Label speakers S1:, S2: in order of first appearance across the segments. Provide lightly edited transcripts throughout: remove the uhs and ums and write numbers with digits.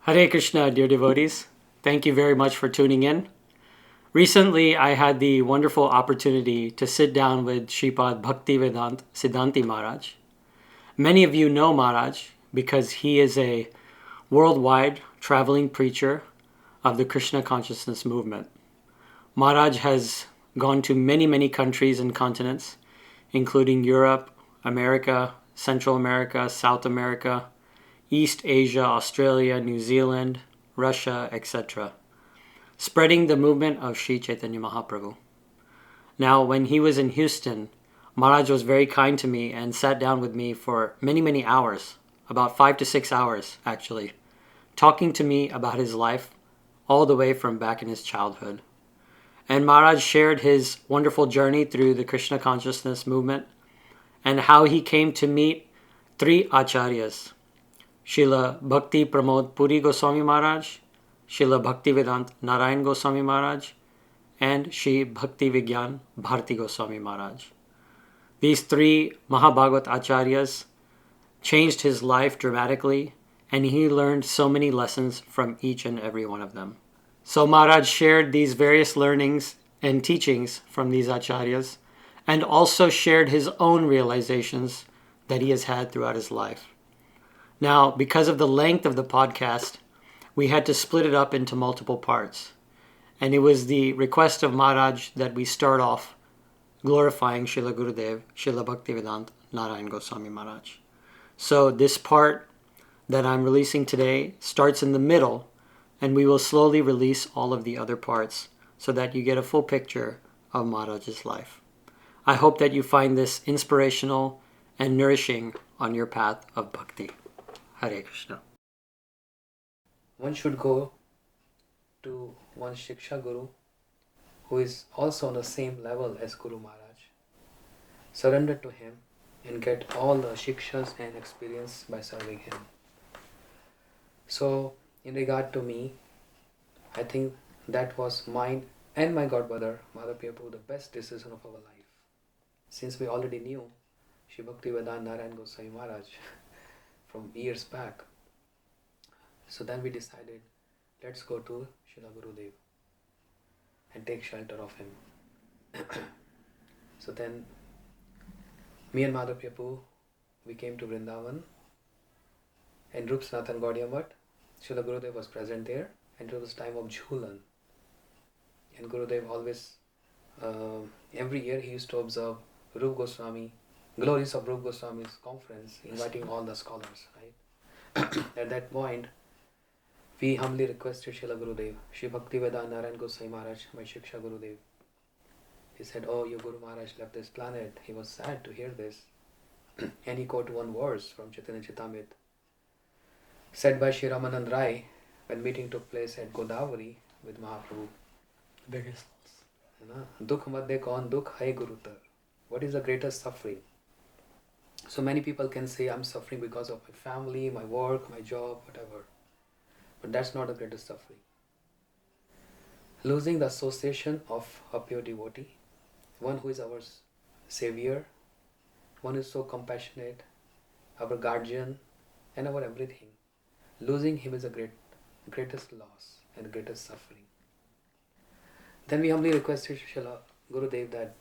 S1: Hare Krishna, dear devotees. Thank you very much for tuning in. Recently, I had the wonderful opportunity to sit down with Sripad Bhaktivedanta Siddhanti Maharaja. Many of you know Maharaj because he is a worldwide traveling preacher of the Krishna consciousness movement. Maharaj has gone to many countries and continents, including Europe, America, Central America, South America, East Asia, Australia, New Zealand, Russia, etc., spreading the movement of Sri Chaitanya Mahaprabhu. Now, when he was in Houston, Maharaj was very kind to me and sat down with me for many hours, about 5 to 6 hours actually, talking to me about his life all the way from back in his childhood. And Maharaj shared his wonderful journey through the Krishna consciousness movement and how he came to meet three acharyas, Srila Bhakti Pramod Puri Goswami Maharaj, Srila Bhaktivedanta Narayana Goswami Maharaj, and Sri Bhakti Vigyan Bharti Goswami Maharaj. These three Mahabhagavat Acharyas changed his life dramatically, and he learned so many lessons from each and every one of them. So Maharaj shared these various learnings and teachings from these Acharyas, and also shared his own realizations that he has had throughout his life. Now, because of the length of the podcast, we had to split it up into multiple parts. And it was the request of Maharaj that we start off glorifying Srila Gurudeva, Srila Bhaktivedanta Narayana Goswami Maharaj. So this part that I'm releasing today starts in the middle, and we will slowly release all of the other parts so that you get a full picture of Maharaj's life. I hope that you find this inspirational and nourishing on your path of bhakti. Hare Krishna.
S2: One should go to one Shiksha Guru who is also on the same level as Guru Maharaj. Surrender to him and get all the Shikshas and experience by serving him. So, in regard to me, I think that was mine and my godbrother, Madhav the best decision of our life. Since we already knew Sri Bhaktivedanta Narayana Goswami Maharaj from years back. So then we decided, let's go to Srila Gurudeva and take shelter of him. So then, me and Madhav we came to Vrindavan, and Rup Sanatan Gaudiya Vaishnavism. Srila Gurudeva was present there, and it was time of Jhulan. And Gurudev always, every year he used to observe Rup Goswami, glories of Rup Goswami's conference, inviting all the scholars, right? At that point, we humbly requested Srila Gurudev, Sri Bhaktivedanta Narayana Goswami Maharaj, my Shiksha Gurudev. He said, "Oh, your Guru Maharaj left this planet." He was sad to hear this. And he quoted one verse from Chaitanya Charitamrita, said by Sri Ramanand Rai when meeting took place at Godavari with Mahaprabhu.
S1: Biggest.
S2: Dukh madhya kaun dukh hai gurutar. What is the greatest suffering? So many people can say, I'm suffering because of my family, my work, my job, whatever. But that's not the greatest suffering. Losing the association of a pure devotee, one who is our savior, one who is so compassionate, our guardian, and our everything. Losing him is the greatest loss and the greatest suffering. Then we humbly requested Srila Gurudev that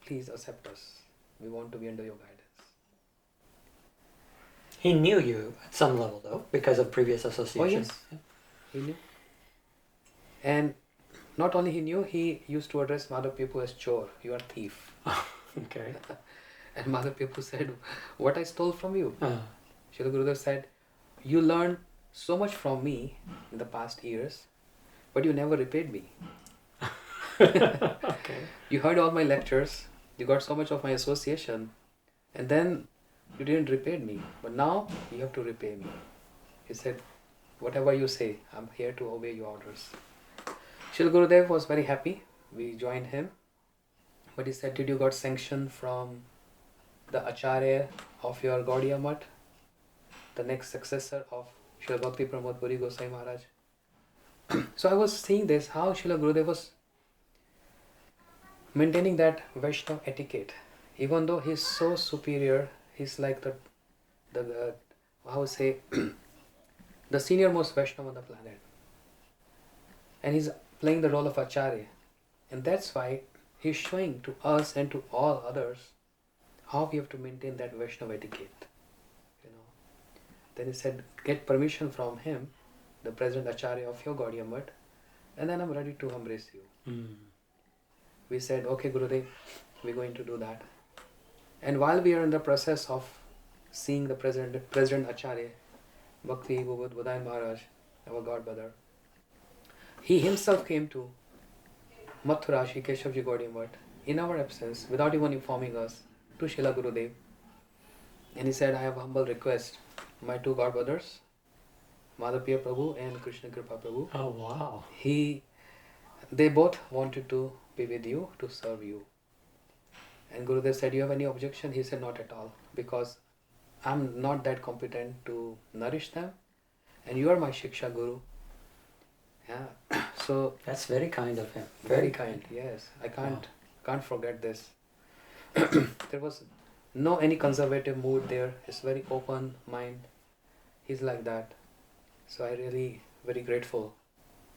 S2: please accept us. We want to be under your guidance.
S1: He knew you at some level, though, because of previous associations.
S2: Oh, yes. He knew. And not only he knew, he used to address Madhav Pepu as chore. You are thief.
S1: Okay.
S2: And Madhav Pepu said, what I stole from you? Srila Gurudev said, you learned so much from me in the past years, but you never repaid me.
S1: Okay.
S2: You heard all my lectures, you got so much of my association, and then you didn't repay me. But now you have to repay me. He said, whatever you say, I'm here to obey your orders. Srila Gurudev was very happy. We joined him. But he said, did you got sanction from the Acharya of your Gaudiya Math, the next successor of Srila Bhakti Pramod Puri Goswami Maharaj? So I was seeing this, how Srila Gurudev was maintaining that Vaishnava etiquette. Even though he's so superior, he's like the the senior most Vaishnava on the planet. And he's playing the role of Acharya. And that's why he's showing to us and to all others how we have to maintain that Vaishnava etiquette. You know. Then he said, get permission from him, the President Acharya of your Gaudiya Math, and then I'm ready to embrace you. We said, okay, Gurudev, we're going to do that. And while we are in the process of seeing the President Acharya, Bhakti Vedanta Maharaj, our godbrother, he himself came to Mathura Shri Keshavji Gaudiya Math in our absence, without even informing us, to Srila Gurudev. And he said, I have a humble request. My two godbrothers, Madhapiya Prabhu and Krishna Kripa Prabhu.
S1: Oh, wow.
S2: They both wanted to be with you, to serve you. And Gurudev said, you have any objection? He said, not at all, because I'm not that competent to nourish them, and you are my Shiksha Guru. Yeah. So
S1: that's very kind of him.
S2: Very kind, yes. I can't forget this. There was no any conservative mood there. It's very open mind. He's like that. So I really very grateful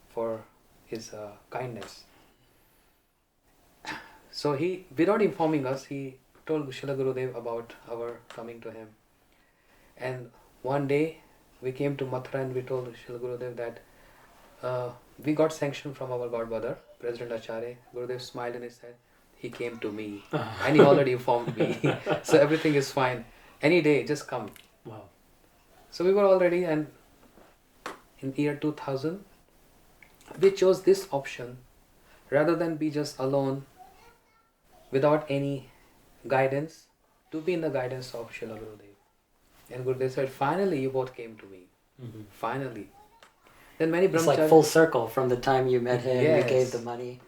S2: for his kindness. So he, without informing us, he told Srila Gurudev about our coming to him. And one day we came to Mathura and we told Srila Gurudev that we got sanction from our godbrother, President Acharya. Gurudev smiled and he said, he came to me. And he already informed me. So everything is fine. Any day, just come.
S1: Wow.
S2: So we were all ready, and in year 2000, we chose this option rather than be just alone without any guidance, to be in the guidance of Srila Gurudev. And Gurudev said, finally you both came to me. Finally. Then many brahmacharis...
S1: It's like full circle from the time you met him,
S2: Yes.
S1: you gave the money,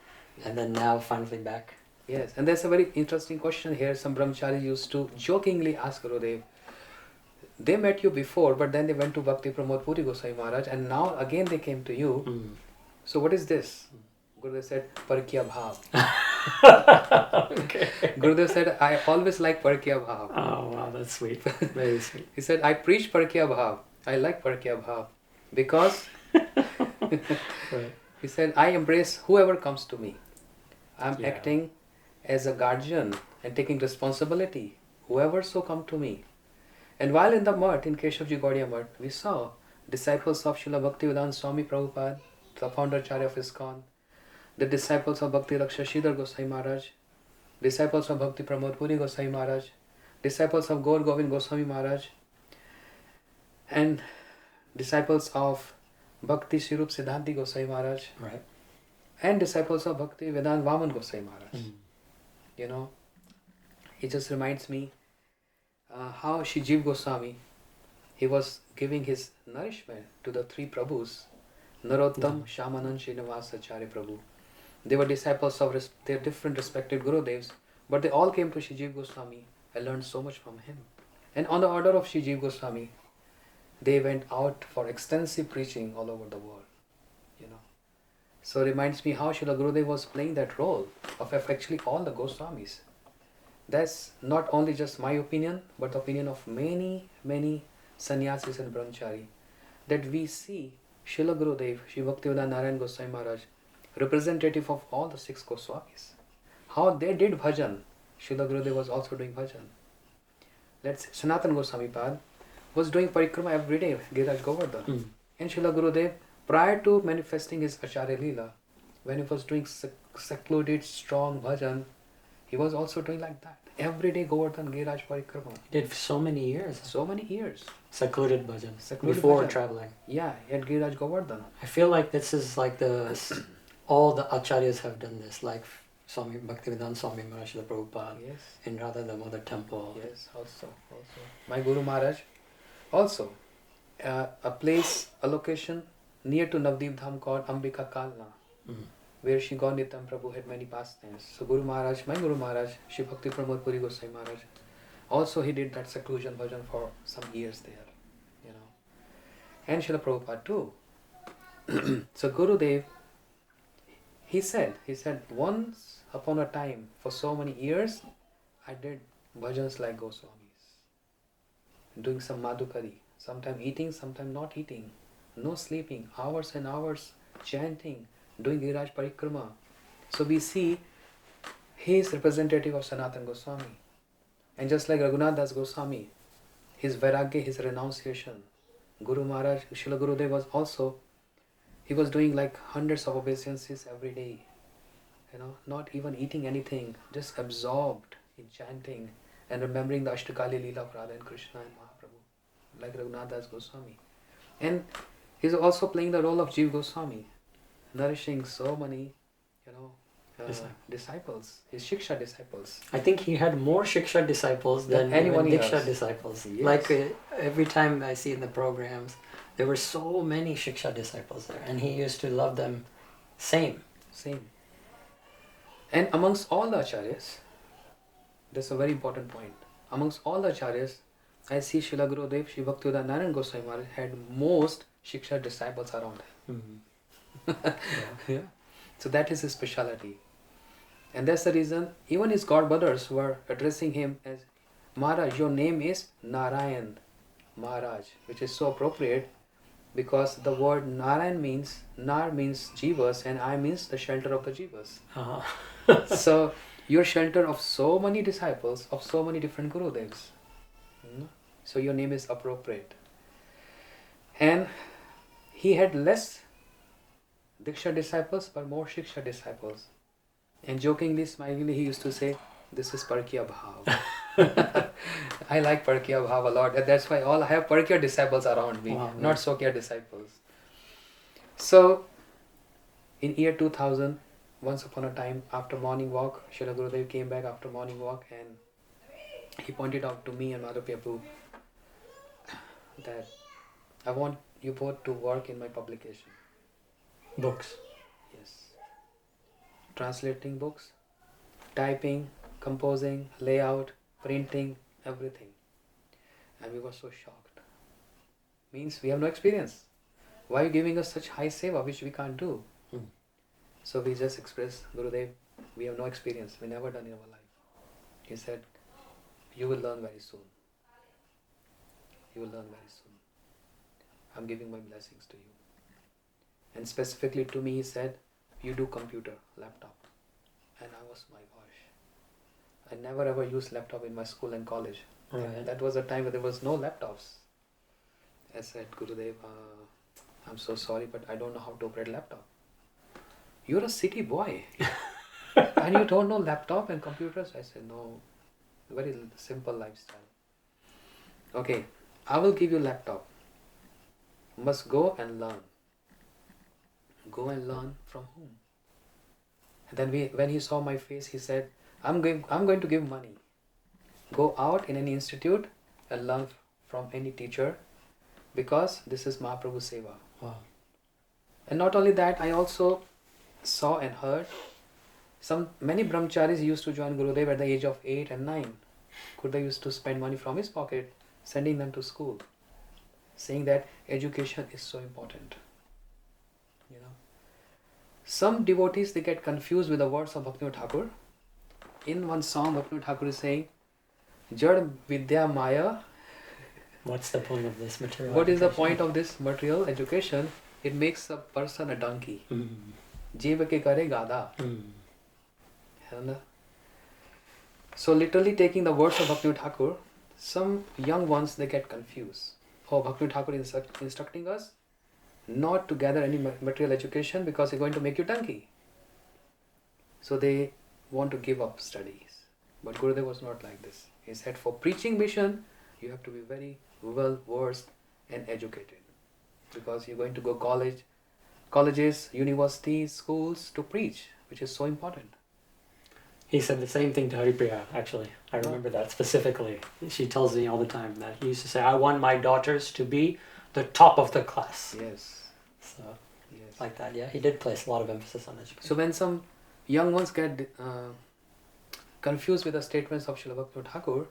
S1: and then now finally back.
S2: Yes, and there's a very interesting question here. Some brahmacharis used to jokingly ask Gurudev, they met you before, but then they went to Bhakti Pramod Puri Goswami Maharaj, and now again they came to you. So what is this? Gurudev said, Parikya Bhav.
S1: Okay.
S2: Gurudev said, I always like Parikya Bhav.
S1: Oh, wow, that's sweet. Very sweet.
S2: He said, I preach Parikya Bhav. I like Parikya Bhav. Because,
S1: Right.
S2: he said, I embrace whoever comes to me. I'm
S1: Yeah.
S2: acting as a guardian and taking responsibility. Whoever so come to me. And while in the Math, in Keshavji Gaudiya Math, we saw disciples of Srila Bhaktivedanta Swami Prabhupada, the founder Acharya of ISKCON, the disciples of Bhakti Rakshashidhar Goswami Maharaj, disciples of Bhakti Pramod Puri Goswami Maharaj, disciples of Gaur Govind Goswami Maharaj, and disciples of Bhakti Srirup Siddhanti Goswami Maharaj,
S1: Right.
S2: and disciples of Bhakti Vedanta Vaman Goswami Maharaj. You know, it just reminds me how Shri Jiv Goswami, he was giving his nourishment to the three Prabhus, Narottam, Shamanand, Srinivas, Acharya Prabhu. They were disciples of their different respected Gurudevs, but they all came to Shri Jiv Goswami. I learned so much from him. And on the order of Shri Jiv Goswami, they went out for extensive preaching all over the world. You know, so it reminds me how Srila Gurudev was playing that role of actually all the Goswamis. That's not only just my opinion, but the opinion of many, many sannyasis and brahmachari, that we see Srila Gurudev, Sri Bhaktivedanta Narayana Goswami Maharaj, representative of all the 6 Goswamis. How they did bhajan, Srila Gurudev was also doing bhajan. Let's say Sanatana Goswami Pad was doing parikrama every day, Giriraj Govardhan. And Srila Gurudev, prior to manifesting his Acharya Leela, when he was doing secluded, strong bhajan, he was also doing like that. Every day Govardhan, Giriraj parikrama.
S1: He did so many years.
S2: So many years.
S1: Secluded bhajan.
S2: Secluded
S1: Before
S2: bhajan.
S1: traveling.
S2: Yeah, at Giriraj Govardhan.
S1: I feel like this is like all the acharyas have done this, like Swami Bhaktivedanta Swami Maharaj, the Prabhupada,
S2: Yes.
S1: in Radha Damodar temple.
S2: Yes, also. My Guru Maharaj, also, a place, a location near to Navdeep Dham called Ambika Kalna, where Shri Gaunitam Prabhu had many pastimes. So Guru Maharaj, my Guru Maharaj, Shri Bhakti Pramod Puri Goswami Maharaj, also he did that seclusion bhajan for some years there, you know. And Srila Prabhupada too. So Gurudev, he said, once upon a time, for so many years, I did bhajans like Goswamis. Doing some madhukari, sometime eating, sometime not eating. no sleeping, hours and hours chanting, doing Giraj Parikrama. So we see he is representative of Sanatana Goswami. And just like Raghunath Das Goswami, his vairagya, his renunciation, Guru Maharaj, Srila Gurudeva was also, he was doing like hundreds of obeisances every day. Not even eating anything, just absorbed in chanting and remembering the Ashtakali Leela of Radha and Krishna and Mahaprabhu, like Raghunath Das Goswami. And he's also playing the role of Jiva Goswami, nourishing so many, disciples, his Shiksha disciples.
S1: I think he had more Shiksha disciples than
S2: anyone
S1: even Diksha
S2: else.
S1: disciples.
S2: Yes.
S1: Like every time I see in the programs, there were so many Shiksha disciples there, and he used to love them same.
S2: And amongst all the acharyas, that's a very important point. Amongst all the acharyas, I see Srila Gurudeva, Sri Bhaktivedanta Narayana Goswami Maharaj had most Shiksha disciples around him.
S1: Yeah.
S2: So that is his speciality. And that's the reason even his godbrothers were addressing him as Maharaj, your name is Narayan Maharaj, which is so appropriate because the word Narayan means, Nar means Jivas and I means the shelter of the Jivas. So you're shelter of so many disciples, of so many different Gurudevs. So your name is appropriate. And he had less Diksha disciples but more Shiksha disciples. And jokingly, smilingly, he used to say, this is Parkya Bhav. I like Parkya Bhav a lot. And that's why I have Parkya disciples around me, not Sokya disciples. So, in year 2000, once upon a time, after morning walk, Srila Gurudev came back after morning walk and he pointed out to me and Madhav Prabhu that I want you both to work in my publication.
S1: Books.
S2: Yes. Translating books, typing, composing, layout, printing, everything. And we were so shocked. Means we have no experience. Why are you giving us such high seva which we can't do? So we just expressed, Gurudev, we have no experience. We never done in our life. He said, you will learn very soon. You will learn very soon. I'm giving my blessings to you. And specifically to me he said, you do computer, laptop. And I was, my gosh. I never ever used laptop in my school and college.
S1: Right.
S2: That was a time where there was no laptops. I said, Gurudev, I'm so sorry, but I don't know how to operate laptop. You're a city boy. And you don't know laptop and computers? I said, no, very simple lifestyle. Okay, I will give you laptop. Must go and learn. Go and learn from whom? And then when he saw my face, he said, I'm going to give money. Go out in any institute and learn from any teacher because this is Mahaprabhu Seva.
S1: Wow.
S2: And not only that, I also saw and heard many brahmacharis used to join Gurudev at the age of 8 and 9. Gurudev used to spend money from his pocket, sending them to school, saying that education is so important. Some devotees, they get confused with the words of Bhaktivinoda Thakur. In one song, Bhaktivinoda Thakur is saying, Jad Vidya Maya.
S1: What's the point of this material?
S2: What is the point of this material education? It makes a person a donkey. Jeeva ke kare gada. So literally taking the words of Bhaktivinoda Thakur, some young ones, they get confused. Oh, Bhaktivinoda Thakur is instructing us not to gather any material education because it's going to make you donkey. So they want to give up studies. But Gurudev was not like this. He said for preaching mission, you have to be very well versed and educated. Because you're going to go colleges, universities, schools to preach, which is so important.
S1: He said the same thing to Haripriya, actually. I remember that specifically. She tells me all the time that he used to say, I want my daughters to be the top of the class.
S2: Yes.
S1: So, like that, yeah. He did place a lot of emphasis on education.
S2: So when some young ones get confused with the statements of Srila Bhaktivinoda Thakur,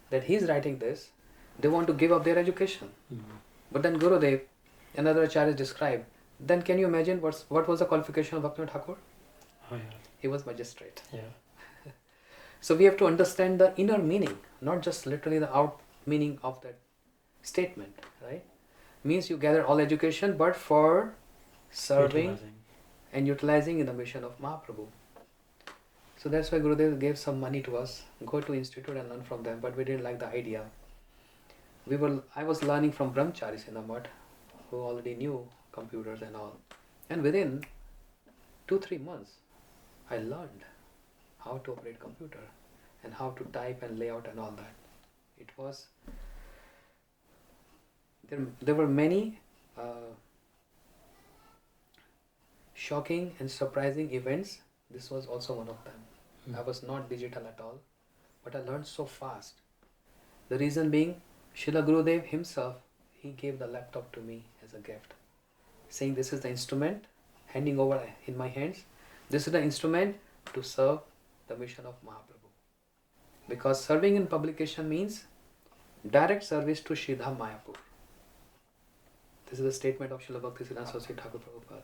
S2: that he's writing this, they want to give up their education. But then Gurudev, another acharya described, then can you imagine what was the qualification of Bhaktivinoda Thakur?
S1: Oh, yeah.
S2: He was magistrate.
S1: Yeah.
S2: So we have to understand the inner meaning, not just literally the out meaning of that statement, right? Means you gather all education, but for serving
S1: Utilizing.
S2: and utilizing in the mission of Mahaprabhu. So that's why Gurudev gave some money to us. Go to institute and learn from them. But we didn't like the idea. I was learning from brahmacharis in the mud, who already knew computers and all. And within 2-3 months, I learned how to operate computer and how to type and layout and all that. It was there were many shocking and surprising events. This was also one of them. I was not digital at all, but I learned so fast. The reason being, Srila Gurudev himself, he gave the laptop to me as a gift, saying this is the instrument, handing over in my hands. This is the instrument to serve the mission of Mahaprabhu. Because serving in publication means direct service to Sridham Mayapur. This is the statement of Srila Bhaktisiddhanta Saraswati Thakur Prabhupada.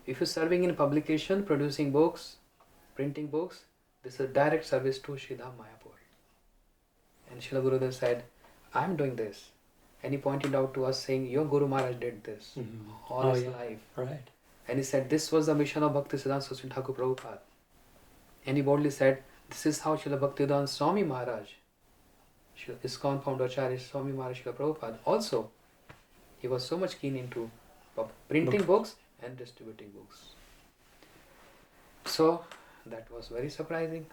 S2: If you're serving in publication, producing books, printing books, this is direct service to Sridham Mayapur. And Srila Gurudev said, I'm doing this. And he pointed out to us saying, your Guru Maharaj did this all his life.
S1: Right.
S2: And he said, this was the mission of Bhaktisiddhanta Saraswati Thakur Prabhupada. And he boldly said, this is how Srila Bhaktivedanta Swami Maharaj, ISKCON founder Acharya Swami Maharaj Srila Prabhupada, also, he was so much keen into printing books and distributing books. So, that was very surprising.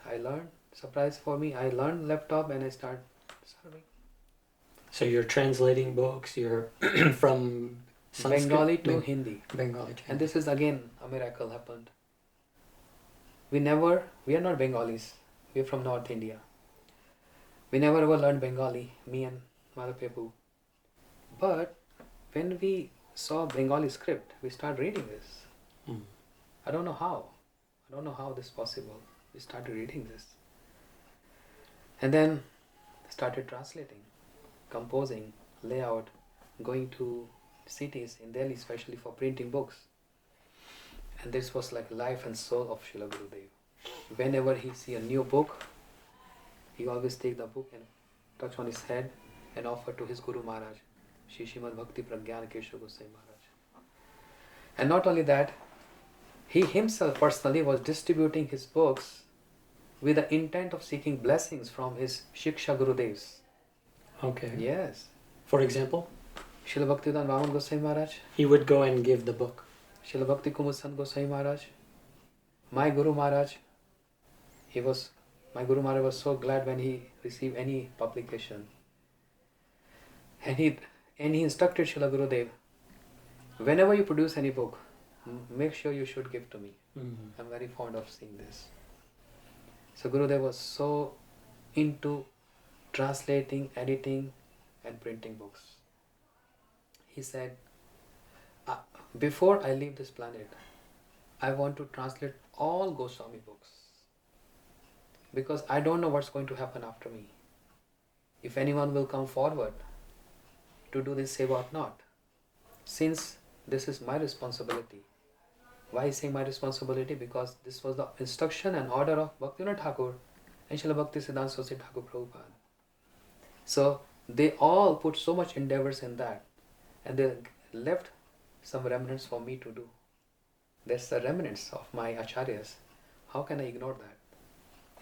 S2: Surprise for me, I learned laptop and I started serving.
S1: So you're translating books, you're from Sanskrit?
S2: Bengali to Hindi.
S1: Bengali to
S2: And this is again a miracle happened. We are not Bengalis. We are from North India. We never ever learned Bengali, me and Mother Pepu. But when we saw Bengali script, we started reading this. I don't know how this is possible. We started reading this. And then started translating, composing, layout, going to cities in Delhi, especially for printing books. And this was like life and soul of Srila Gurudev. Whenever he see a new book, he always take the book and touch on his head and offer to his Guru Maharaj, Shri Srimad Bhakti Pragyana Keshav Goswami Maharaj. And not only that, he himself personally was distributing his books with the intent of seeking blessings from his Shiksha Gurudevs.
S1: Okay.
S2: Yes.
S1: For example?
S2: Srila Bhaktivedanta Vaman Goswami Maharaj.
S1: He would go and give the book.
S2: Srila Bhakti Kumud Sant Goswami Maharaj. My Guru Maharaj. My Guru Maharaj was so glad when he received any publication. And he instructed Srila Gurudev, whenever you produce any book, make sure you should give to me. I'm very fond of seeing this. So Gurudev was so into translating, editing and printing books. He said, before I leave this planet, I want to translate all Goswami books. Because I don't know what's going to happen after me. If anyone will come forward to do this seva or not. Since this is my responsibility. Why is saying my responsibility? Because this was the instruction and order of Bhaktivinoda Thakur and Srila Bhaktisiddhanta Saraswati Thakur Prabhupada. So they all put so much endeavors in that, and they left some remnants for me to do. That's the remnants of my acharyas. How can I ignore that?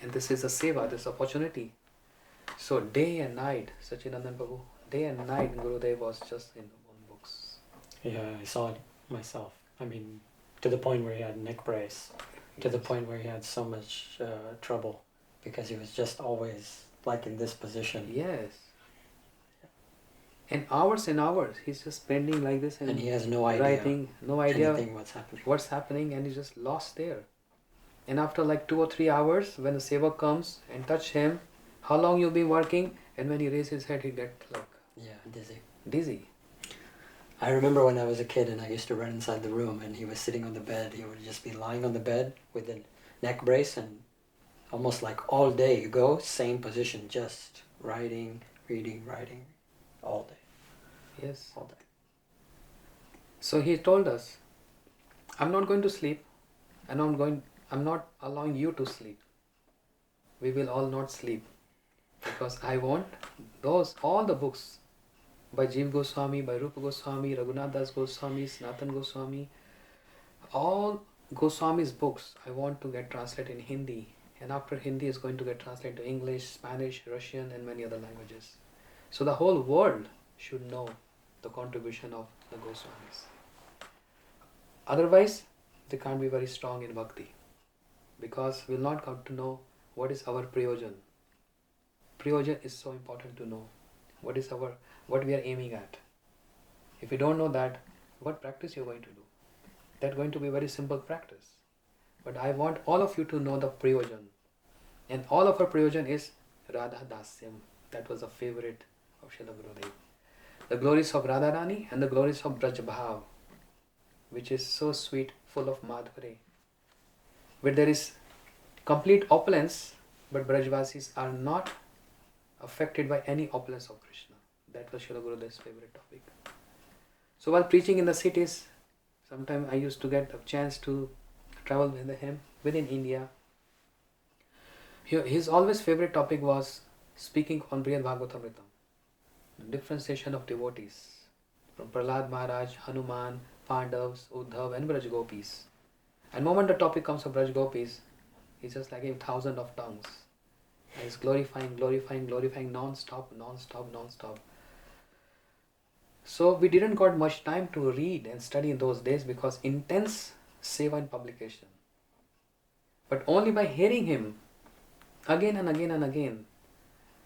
S2: And this is a seva, this opportunity. So day and night, Sachinandan Prabhu, day and night Gurudev was just in on books.
S1: Yeah, I saw it myself. I mean, to the point where he had neck brace, to the point where he had so much trouble because he was just always like in this position.
S2: Yes. And hours, he's just spending like this
S1: and he has no idea,
S2: writing, no idea
S1: what's happening,
S2: and he's just lost there. And after like 2 or 3 hours, when the sevak comes and touch him, how long you've been working? And when he raises his head, he gets like dizzy.
S1: I remember when I was a kid and I used to run inside the room and he was sitting on the bed. He would just be lying on the bed with a neck brace and almost like all day you go, same position, just writing, reading, all day.
S2: Yes.
S1: All day.
S2: So he told us, I'm not going to sleep and I'm not allowing you to sleep. We will all not sleep because I want all the books by Jiva Goswami, by Rupa Goswami, Raghunath Das Goswami, Sanatan Goswami. All Goswami's books I want to get translated in Hindi, and after Hindi is going to get translated to English, Spanish, Russian and many other languages. So the whole world should know the contribution of the Goswamis. Otherwise, they can't be very strong in bhakti, because we'll not come to know what is our prayojan. Prayojan is so important to know. What we are aiming at. If you don't know that, what practice you're going to do? That's going to be a very simple practice. But I want all of you to know the prayojan. And all of our prayojan is Radha Dasyam. That was a favorite of Srila Gurudeva. The glories of Radharani and the glories of Braj Bhav, which is so sweet, full of madhuri. Where there is complete opulence, but Brajvasis are not affected by any opulence of Krishna. That was Srila Gurudeva's favorite topic. So while preaching in the cities, sometimes I used to get a chance to travel with him within India. His always favorite topic was speaking on Brihad Bhagavatamritam, the differentiation of devotees from Prahlad Maharaj, Hanuman, Pandavas, Uddhav and Braj Gopis. And the moment the topic comes of Braj Gopis, he's just like a thousand of tongues. And he's glorifying non-stop. So we didn't got much time to read and study in those days because intense seva and publication. But only by hearing him again and again and again,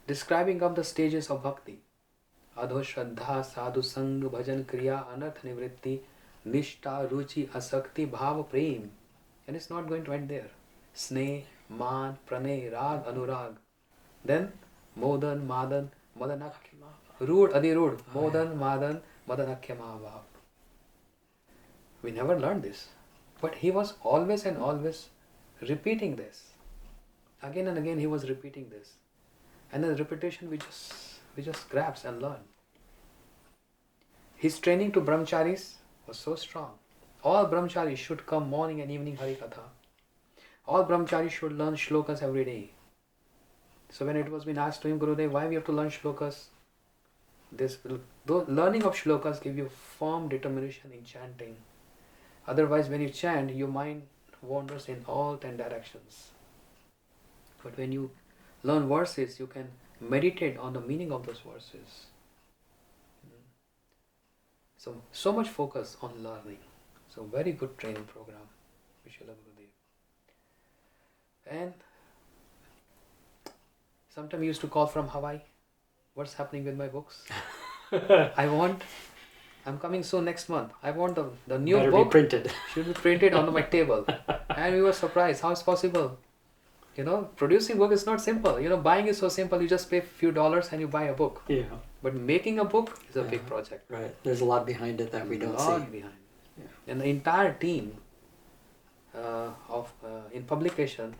S2: describing of the stages of bhakti, Adho Shraddha, Sadhu Sang, Bhajan Kriya, Anartha Nivritti, Nishta, Ruchi, Asakti, Bhava, Prem. And it's not going to end there. Sneh, Man, Pranay, Rag, Anurag. Then Modan, Madan, Madanakhya, Rud, Adirud, Modan, Madan, Madanakhya Mahabhav. We never learned this. But he was always and always repeating this. Again and again he was repeating this. And the repetition we just grasp and learn. His training to brahmacharis was so strong. All brahmacharis should come morning and evening Harikatha. All brahmacharis should learn shlokas every day. So when it was been asked to him, Gurudev, why we have to learn shlokas? Learning of shlokas give you firm determination in chanting. Otherwise, when you chant, your mind wanders in all 10 directions. But when you learn verses, you can meditate on the meaning of those verses. So much focus on learning. So very good training program, Srila Gurudev. And sometimes he used to call from Hawaii. What's happening with my books? I'm coming soon next month. I want the new
S1: Better
S2: book
S1: be printed.
S2: should be printed on my table. And we were surprised. How is possible? Producing book is not simple. Buying is so simple. You just pay a few dollars and you buy a book.
S1: Yeah.
S2: But making a book is a big project.
S1: Right. There's a lot behind it that we don't see.
S2: A lot behind. Yeah. And the entire team in publication,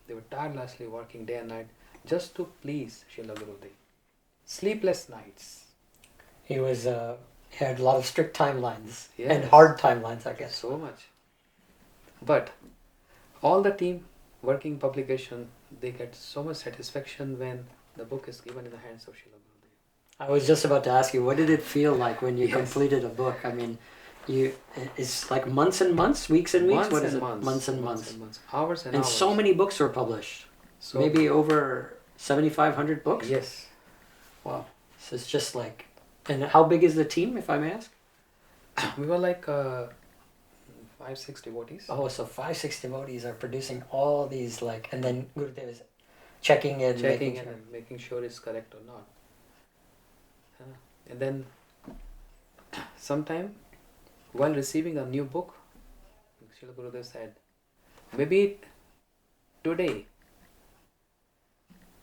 S2: they were tirelessly working day and night just to please Srila Gurudev. Sleepless nights.
S1: He had a lot of strict timelines.
S2: Yes.
S1: And hard timelines, I guess.
S2: So much. But all the team working publication, they get so much satisfaction when the book is given in the hands of Srila Gurudev.
S1: I was just about to ask you, what did it feel like when you
S2: Yes.
S1: completed a book? I mean, it's like months and months, weeks and weeks? What is it? Months and months.
S2: Hours and
S1: And
S2: hours.
S1: so many books were published.
S2: So
S1: Maybe over 7,500 books?
S2: Yes.
S1: Wow. So it's just like... And how big is the team, if I may ask?
S2: We were like 5-6 devotees.
S1: Oh, so 5-6 devotees are producing all these, and then Gurudev is checking it,
S2: making sure it's correct or not. And then sometime while receiving a new book, Srila Gurudev said, maybe today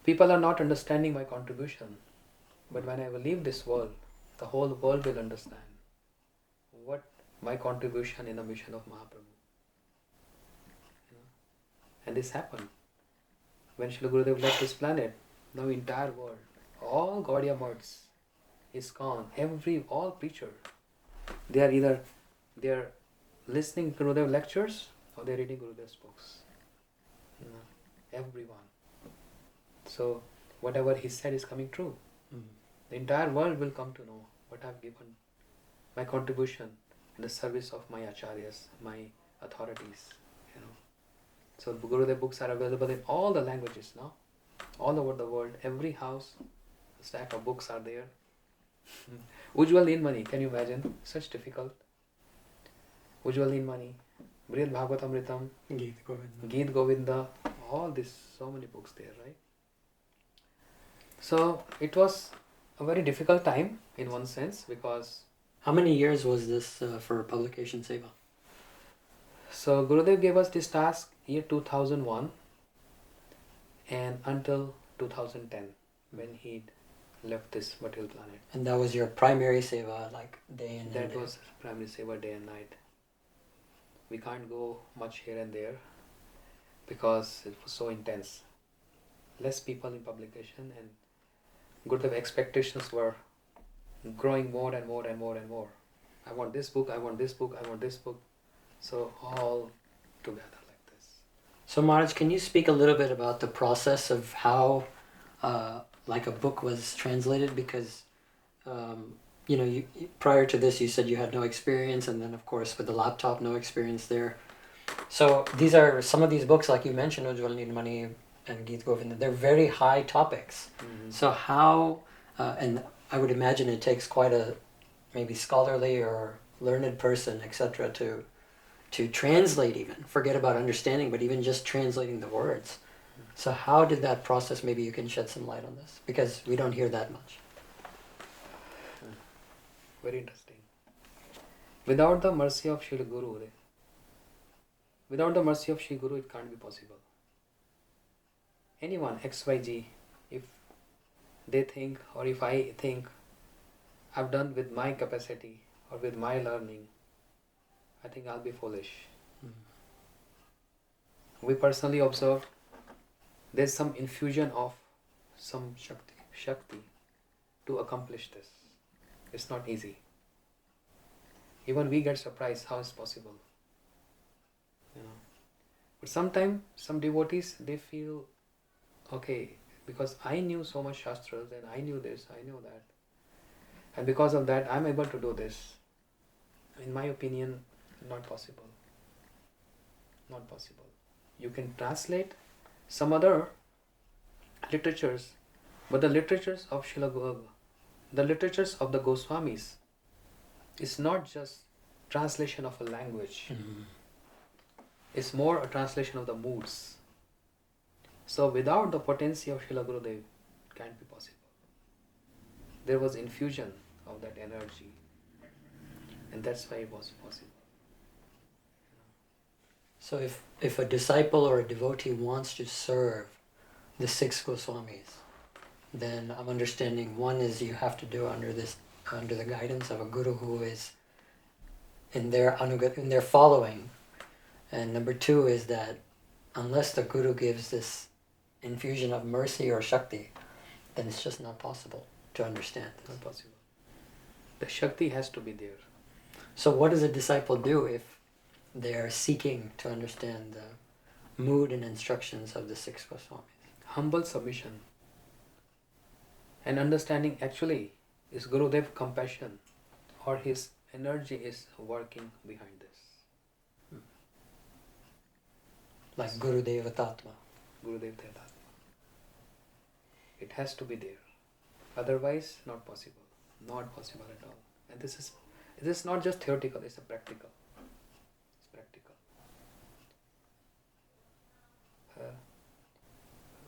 S2: people are not understanding my contribution, but when I will leave this world, the whole world will understand what my contribution in the mission of Mahaprabhu. And this happened. When Srila Gurudev left this planet, now entire world, all Gaudiya birds is gone. All preacher, they are listening to Gurudev lectures or they are reading Gurudev's books. Everyone. So whatever he said is coming true. The entire world will come to know what I've given, my contribution in the service of my acharyas, my authorities, you know. So Gurudev books are available in all the languages now, all over the world. Every house, a stack of books are there. Ujjwal Nilmani, can you imagine? Such difficult. Ujjwal Nilmani, Brihad Bhagavatamritam, Geet Govinda, all this, so many books there, right? So it was a very difficult time in one sense because...
S1: How many years was this for publication seva?
S2: So Gurudev gave us this task year 2001 and until 2010 when he left this material planet.
S1: And that was your primary seva, like day and night?
S2: That was primary seva, day and night. We can't go much here and there because it was so intense. Less people in publication, and Gurudev expectations were growing more and more and more and more. I want this book, I want this book, I want this book. So all together like this.
S1: So Maharaj, can you speak a little bit about the process of how like a book was translated? Because you prior to this you said you had no experience, and then of course with the laptop no experience there. So these are some of these books, like you mentioned, Ujjwal Nilmani and Geet Govinda, they're very high topics.
S2: Mm-hmm.
S1: So how, and I would imagine it takes quite a maybe scholarly or learned person, etc., to translate, even forget about understanding, but even just translating the words. So how did that process, maybe you can shed some light on this, because we don't hear that much.
S2: Very interesting. Without the mercy of Srila Guru, without the mercy of Sri Guru, it can't be possible. Anyone, XYG, if they think, or if I think, I've done with my capacity or with my learning, I think I'll be foolish. We personally observed there's some infusion of some Shakti to accomplish this. It's not easy. Even we get surprised how it's possible. You know. But sometimes some devotees, they feel, okay, because I knew so much Shastras and I knew this, I knew that. And because of that, I'm able to do this. In my opinion, not possible. Not possible. You can translate some other literatures, but the literatures of Srila Gurudeva, the literatures of the Goswamis, is not just translation of a language.
S1: Mm-hmm.
S2: It's more a translation of the moods. So without the potency of Srila Gurudeva, it can't be possible. There was infusion of that energy, and that's why it was possible.
S1: So if a disciple or a devotee wants to serve the 6 Goswamis, then I'm understanding one is you have to do under the guidance of a guru who is in their following, and number 2 is that unless the guru gives this infusion of mercy or Shakti, then it's just not possible to understand this.
S2: Not possible. The Shakti has to be there.
S1: So what does a disciple do if they are seeking to understand the mood and instructions of the 6 Goswamis?
S2: Humble submission and understanding actually is Gurudev compassion or his energy is working behind this.
S1: Like Gurudeva Tatma.
S2: Gurudev Tatma. It has to be there. Otherwise, not possible. Not possible at all. And this is not just theoretical, it's a practical. It's practical.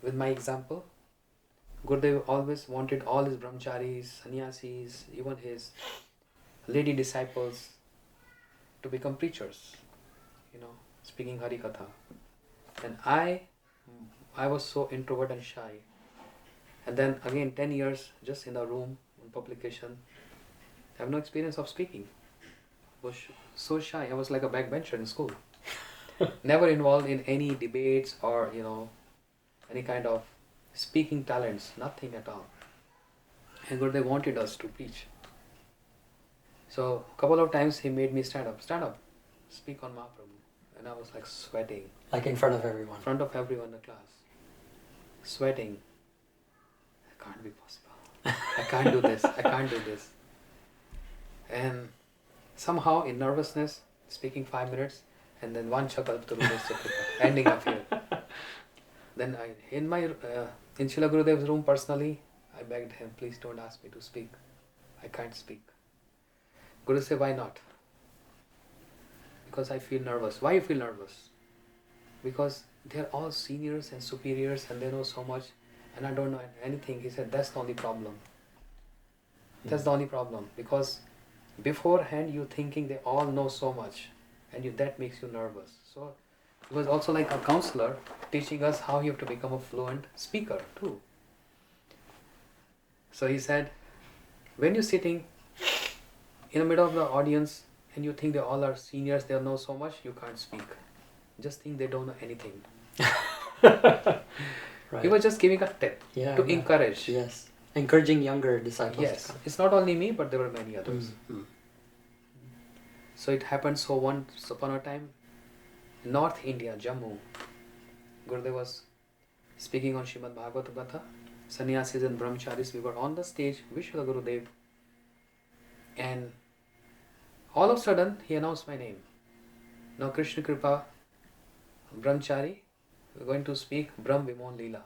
S2: With my example, Gurudev always wanted all his brahmacharis, sannyasis, even his lady disciples to become preachers, speaking Harikatha. And I was so introvert and shy. And then again 10 years just in a room on publication. I have no experience of speaking. I was so shy. I was like a backbencher in school. Never involved in any debates or, any kind of speaking talents. Nothing at all. And Gurudev wanted us to preach. So a couple of times he made me stand up, speak on Mahaprabhu. And I was like sweating.
S1: Like in front of everyone?
S2: In front of everyone in the class. Sweating. It can't be possible. I can't do this. And somehow in nervousness, speaking 5 minutes, and then one chakal to ending up here. Then in Srila Gurudev's room personally, I begged him, please don't ask me to speak. I can't speak. Guru said, why not? Because I feel nervous. Why you feel nervous? Because they're all seniors and superiors and they know so much and I don't know anything. He said, that's the only problem. That's the only problem. Because beforehand you're thinking they all know so much and that makes you nervous. So it was also like a counselor teaching us how you have to become a fluent speaker too. So he said, when you're sitting in the middle of the audience and you think they all are seniors, they know so much, you can't speak. Just think they don't know anything.
S1: Right.
S2: He was just giving a tip to encourage.
S1: Yes. Encouraging younger disciples.
S2: Yes. It's not only me, but there were many others.
S1: Mm-hmm.
S2: So it happened so once upon a time, North India, Jammu, Gurudeva was speaking on Srimad Bhagavatam Gatha. Sannyasis and brahmacharis, we were on the stage with Srila Gurudeva, and all of a sudden he announced my name. Now Krishna Kripa, brahmachari, we're going to speak Brahm Vimon Leela.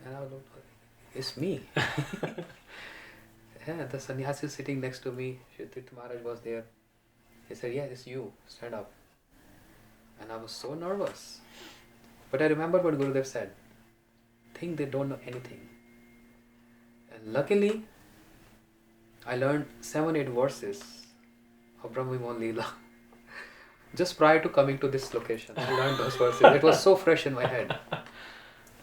S2: And I looked, it's me. Yeah, the sannyasi sitting next to me, Sripad Maharaj was there. He said, yeah, it's you, stand up. And I was so nervous. But I remember what Gurudev said. Think they don't know anything. And luckily, I learned 7-8 verses of Brahm Vimon Leela. Just prior to coming to this location, I learned those verses. It was so fresh in my head.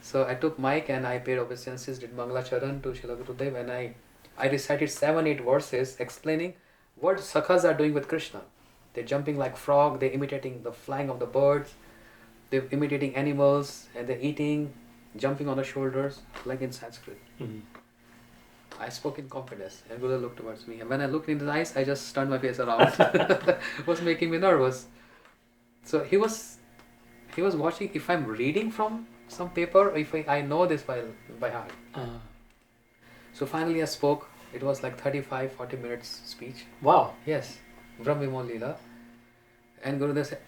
S2: So I took mic and I paid obeisances, did Mangala Charan to Srila Gurudeva, and I recited 7-8 verses explaining what sakhas are doing with Krishna. They're jumping like frog, they're imitating the flying of the birds, they're imitating animals, and they're eating, jumping on the shoulders, like in Sanskrit.
S1: Mm-hmm.
S2: I spoke in confidence, and Guru looked towards me. And when I looked in his eyes, I just turned my face around. It was making me nervous. So he was watching if I'm reading from some paper, or if I know this by heart. So finally I spoke. It was like 35-40 minutes speech.
S1: Wow.
S2: Yes. Brahm Vimon Leela. And Gurudev said,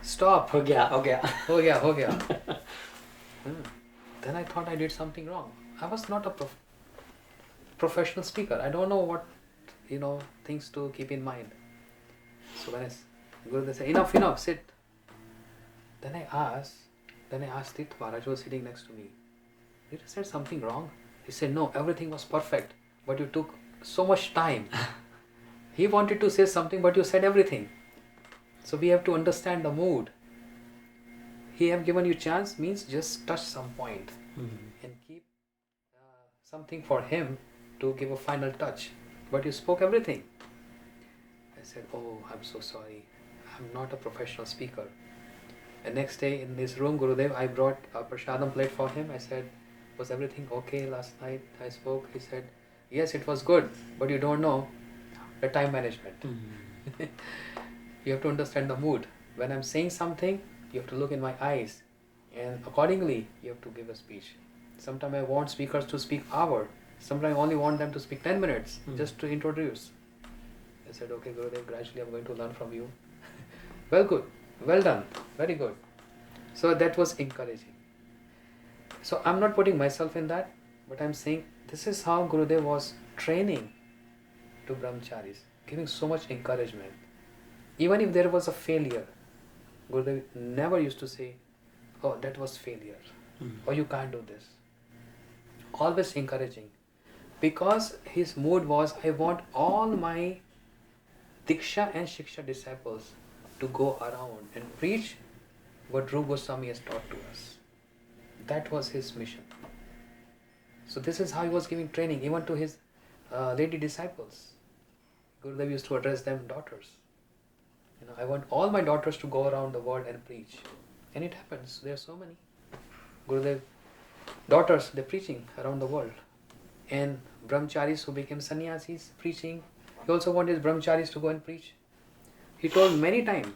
S2: stop.
S1: Ho gaya.
S2: Ho gaya. Then I thought I did something wrong. I was not a professional speaker. I don't know what, things to keep in mind. So when Gurudev said, enough, sit. Then I asked Sripad Maharaj, who was sitting next to me, did I say something wrong? He said, no, everything was perfect, but you took so much time. He wanted to say something, but you said everything. So we have to understand the mood. He have given you chance means just touch some point and keep something for him to give a final touch. But you spoke everything. I said, oh, I'm so sorry. I'm not a professional speaker. And next day in this room, Gurudev, I brought a prasadam plate for him. I said, was everything okay last night? I spoke. He said, yes, it was good, but you don't know the time management. You have to understand the mood. When I'm saying something, you have to look in my eyes, and accordingly, you have to give a speech. Sometimes I want speakers to speak hour. Sometimes I only want them to speak 10 minutes just to introduce. I said, okay, Gurudev, gradually I'm going to learn from you. Well, good. Well done. Very good. So that was encouraging. So I'm not putting myself in that, but I'm saying this is how Gurudev was training to brahmacharis, giving so much encouragement. Even if there was a failure, Gurudev never used to say, oh, that was failure, or you can't do this. Always encouraging. Because his mood was, I want all my Diksha and Shiksha disciples to go around and preach what Dhruv Goswami has taught to us. That was his mission. So this is how he was giving training even to his lady disciples. Gurudev used to address them daughters. I want all my daughters to go around the world and preach. And it happens. There are so many. Gurudev daughters, they're preaching around the world. And brahmacharis who became sannyasis preaching. He also wanted brahmacharis to go and preach. He told many times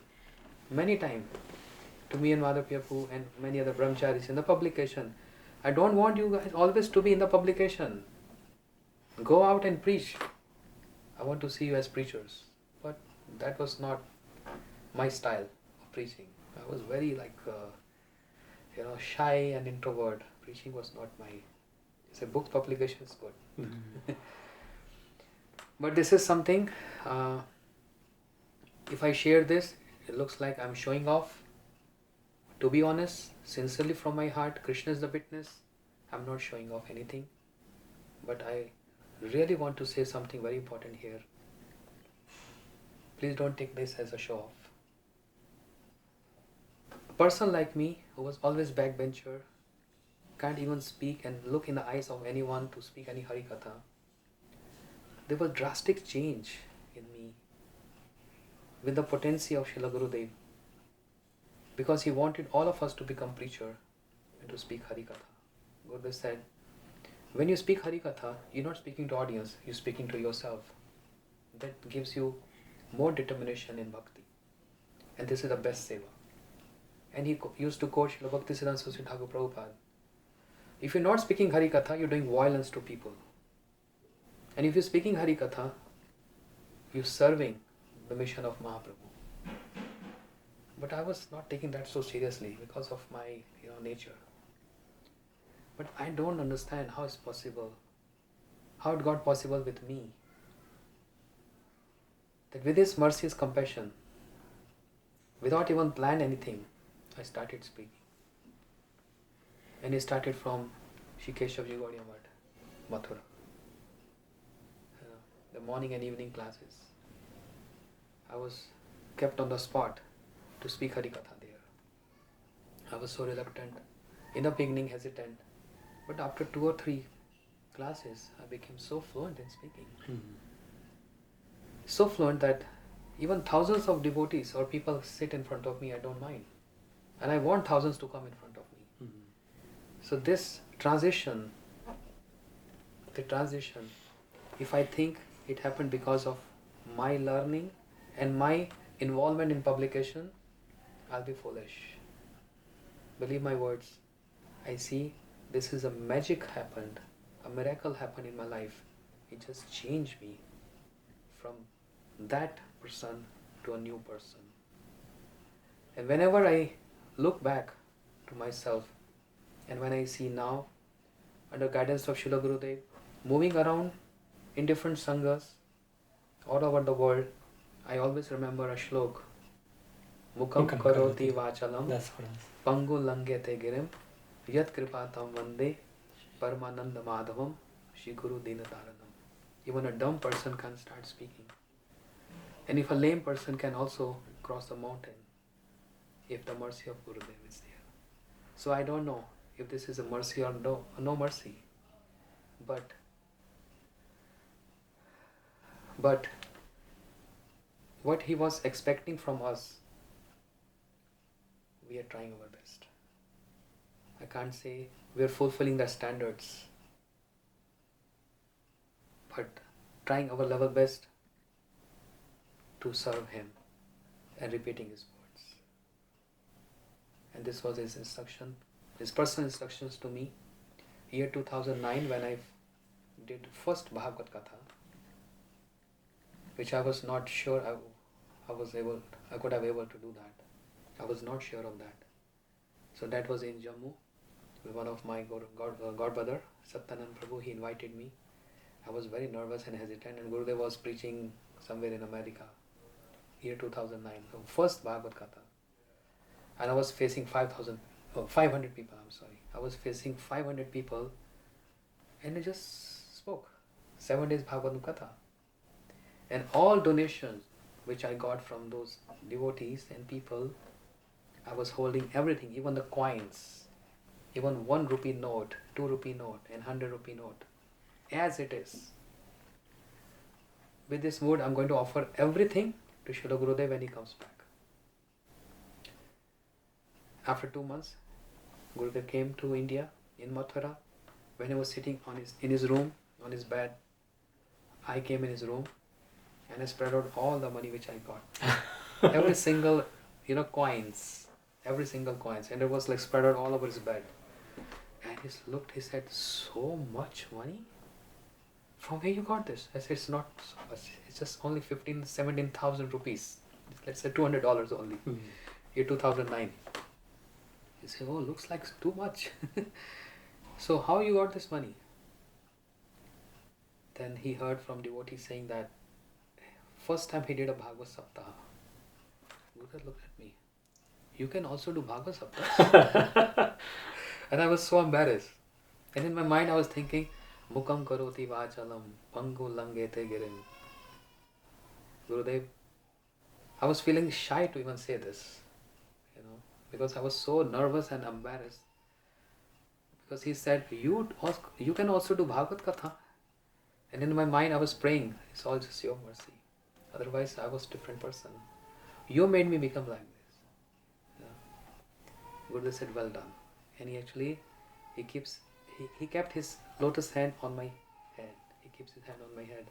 S2: to me and Madhav and many other brahmacharis in the publication, I don't want you guys always to be in the publication. Go out and preach. I want to see you as preachers. But that was not my style of preaching. I was very shy and introvert. Preaching was not my. Say book publication is good. But this is something. If I share this, it looks like I'm showing off. To be honest, sincerely from my heart, Krishna is the witness. I'm not showing off anything. But I really want to say something very important here. Please don't take this as a show off. A person like me, who was always backbencher, can't even speak and look in the eyes of anyone to speak any Harikatha. There was drastic change in me with the potency of Srila Gurudeva, because he wanted all of us to become preacher and to speak Harikatha. Gurudeva said, when you speak Harikatha, you're not speaking to audience, you're speaking to yourself. That gives you more determination in bhakti. And this is the best seva. And he used to quote Srila Bhaktisiddhanta Siddhanti Prabhupada. If you're not speaking Harikatha, you're doing violence to people. And if you're speaking Harikatha, you're serving the mission of Mahaprabhu. But I was not taking that so seriously because of my nature. But I don't understand how it's possible, how it got possible with me. That with His mercy, His compassion, without even plan anything, I started speaking. And it started from Shikeshavji Gaudiya Mathura. The morning and evening classes. I was kept on the spot to speak Harikatha there. I was so reluctant, in the beginning hesitant, but after 2 or 3 classes, I became so fluent in speaking. So fluent that even thousands of devotees or people sit in front of me, I don't mind. And I want thousands to come in front of me. So this transition, if I think it happened because of my learning and my involvement in publication, I'll be foolish. Believe my words. I see this is a magic happened, a miracle happened in my life. It just changed me from that person to a new person. And whenever I look back to myself, and when I see now, under guidance of Srila Gurudeva, moving around in different sanghas all over the world, I always remember a shlok. Mukam karoti vachalam pangu langyate girim yat kripatam vande paramananda madhavam Shri Guru Dinataranam. Even a dumb person can start speaking. And if a lame person can also cross the mountain, if the mercy of Gurudeva is there. So I don't know if this is a mercy or no mercy. But what he was expecting from us, we are trying our best. I can't say we are fulfilling the standards, but trying our level best to serve him and repeating his words. And this was his instruction, his personal instructions to me. Year 2009, when I did first Bhagavad Katha, which I was not sure I could have able to do that. I was not sure of that. So that was in Jammu with one of my godbrother, Satyanand Prabhu. He invited me. I was very nervous and hesitant, and Gurudeva was preaching somewhere in America, year 2009. So first Bhagavad Katha. And I was facing 500 people, I was facing 500 people, and I just spoke. 7 days Bhagavad Katha. And all donations which I got from those devotees and people, I was holding everything, even the coins, even 1 rupee note, 2 rupee note, and 100 rupee note, as it is. With this mood, I'm going to offer everything to Srila Gurudeva when he comes back. After 2 months, Gurudeva came to India, in Mathura. When he was sitting in his room, on his bed, I came in his room and I spread out all the money which I got. Every single, coins. Every single coins. And it was like spread out all over his bed. And he said, so much money? From where you got this? I said, it's not so much. It's It's just only 17,000 rupees. Let's say $200 only. Year 2009. You say, oh, looks like too much. So how you got this money? Then he heard from devotee saying that first time he did a Bhagavad Saptaha. Gurudev looked at me. You can also do Bhagavad Saptaha? And I was so embarrassed. And in my mind I was thinking, Mukam karoti vachalam, pangu langete girim. Gurudev, I was feeling shy to even say this, because I was so nervous and embarrassed. Because he said, you can also do Bhagavad Katha. And in my mind I was praying, it's all just your mercy. Otherwise I was a different person. You made me become like this. Gurudev said, well done. And he kept his lotus hand on my head. He keeps his hand on my head.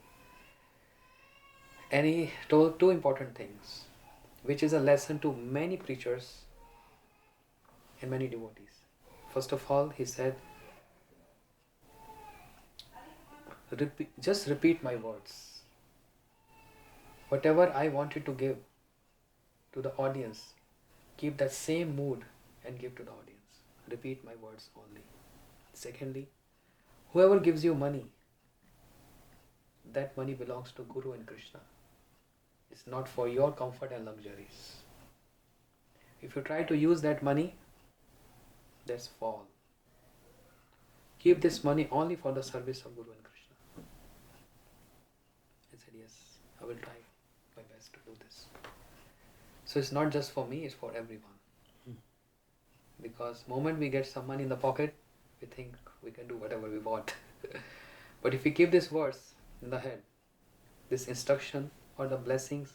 S2: And he told two important things, which is a lesson to many preachers and many devotees. First of all, he said, just repeat my words. Whatever I wanted to give to the audience, keep that same mood and give to the audience. Repeat my words only. Secondly, whoever gives you money, that money belongs to Guru and Krishna. It's not for your comfort and luxuries. If you try to use that money, that's fall. Keep this money only for the service of Guru and Krishna. I said, yes, I will try my best to do this. So it's not just for me, it's for everyone. Because moment we get some money in the pocket, we think we can do whatever we want. But if we keep this verse in the head, this instruction or the blessings,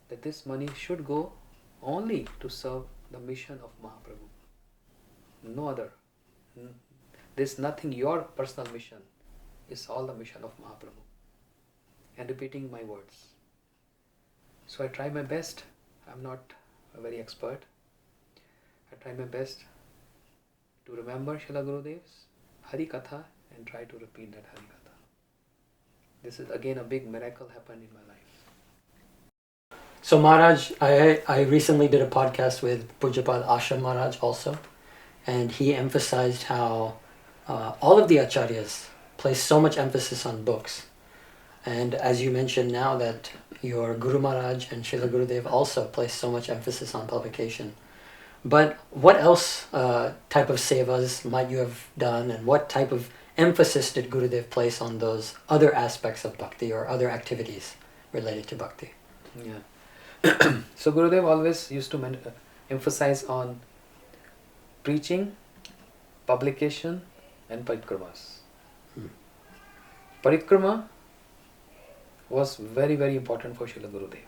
S2: that this money should go only to serve the mission of Mahaprabhu. No other. There's nothing your personal mission. It's all the mission of Mahaprabhu. And repeating my words. So I try my best. I'm not a very expert. I try my best to remember Srila Gurudev's Hari Katha and try to repeat that Hari Katha. This is again a big miracle happened in my life.
S1: So Maharaj, I recently did a podcast with Pujapad Ashram Maharaj also, and he emphasized how all of the acharyas place so much emphasis on books. And as you mentioned now that your Guru Maharaj and Srila Gurudev also place so much emphasis on publication. But what else type of sevas might you have done, and what type of emphasis did Gurudev place on those other aspects of bhakti or other activities related to bhakti?
S2: Yeah. So Gurudev always used to emphasize on preaching, publication and parikramas. Parikrama was very, very important for Srila Gurudev.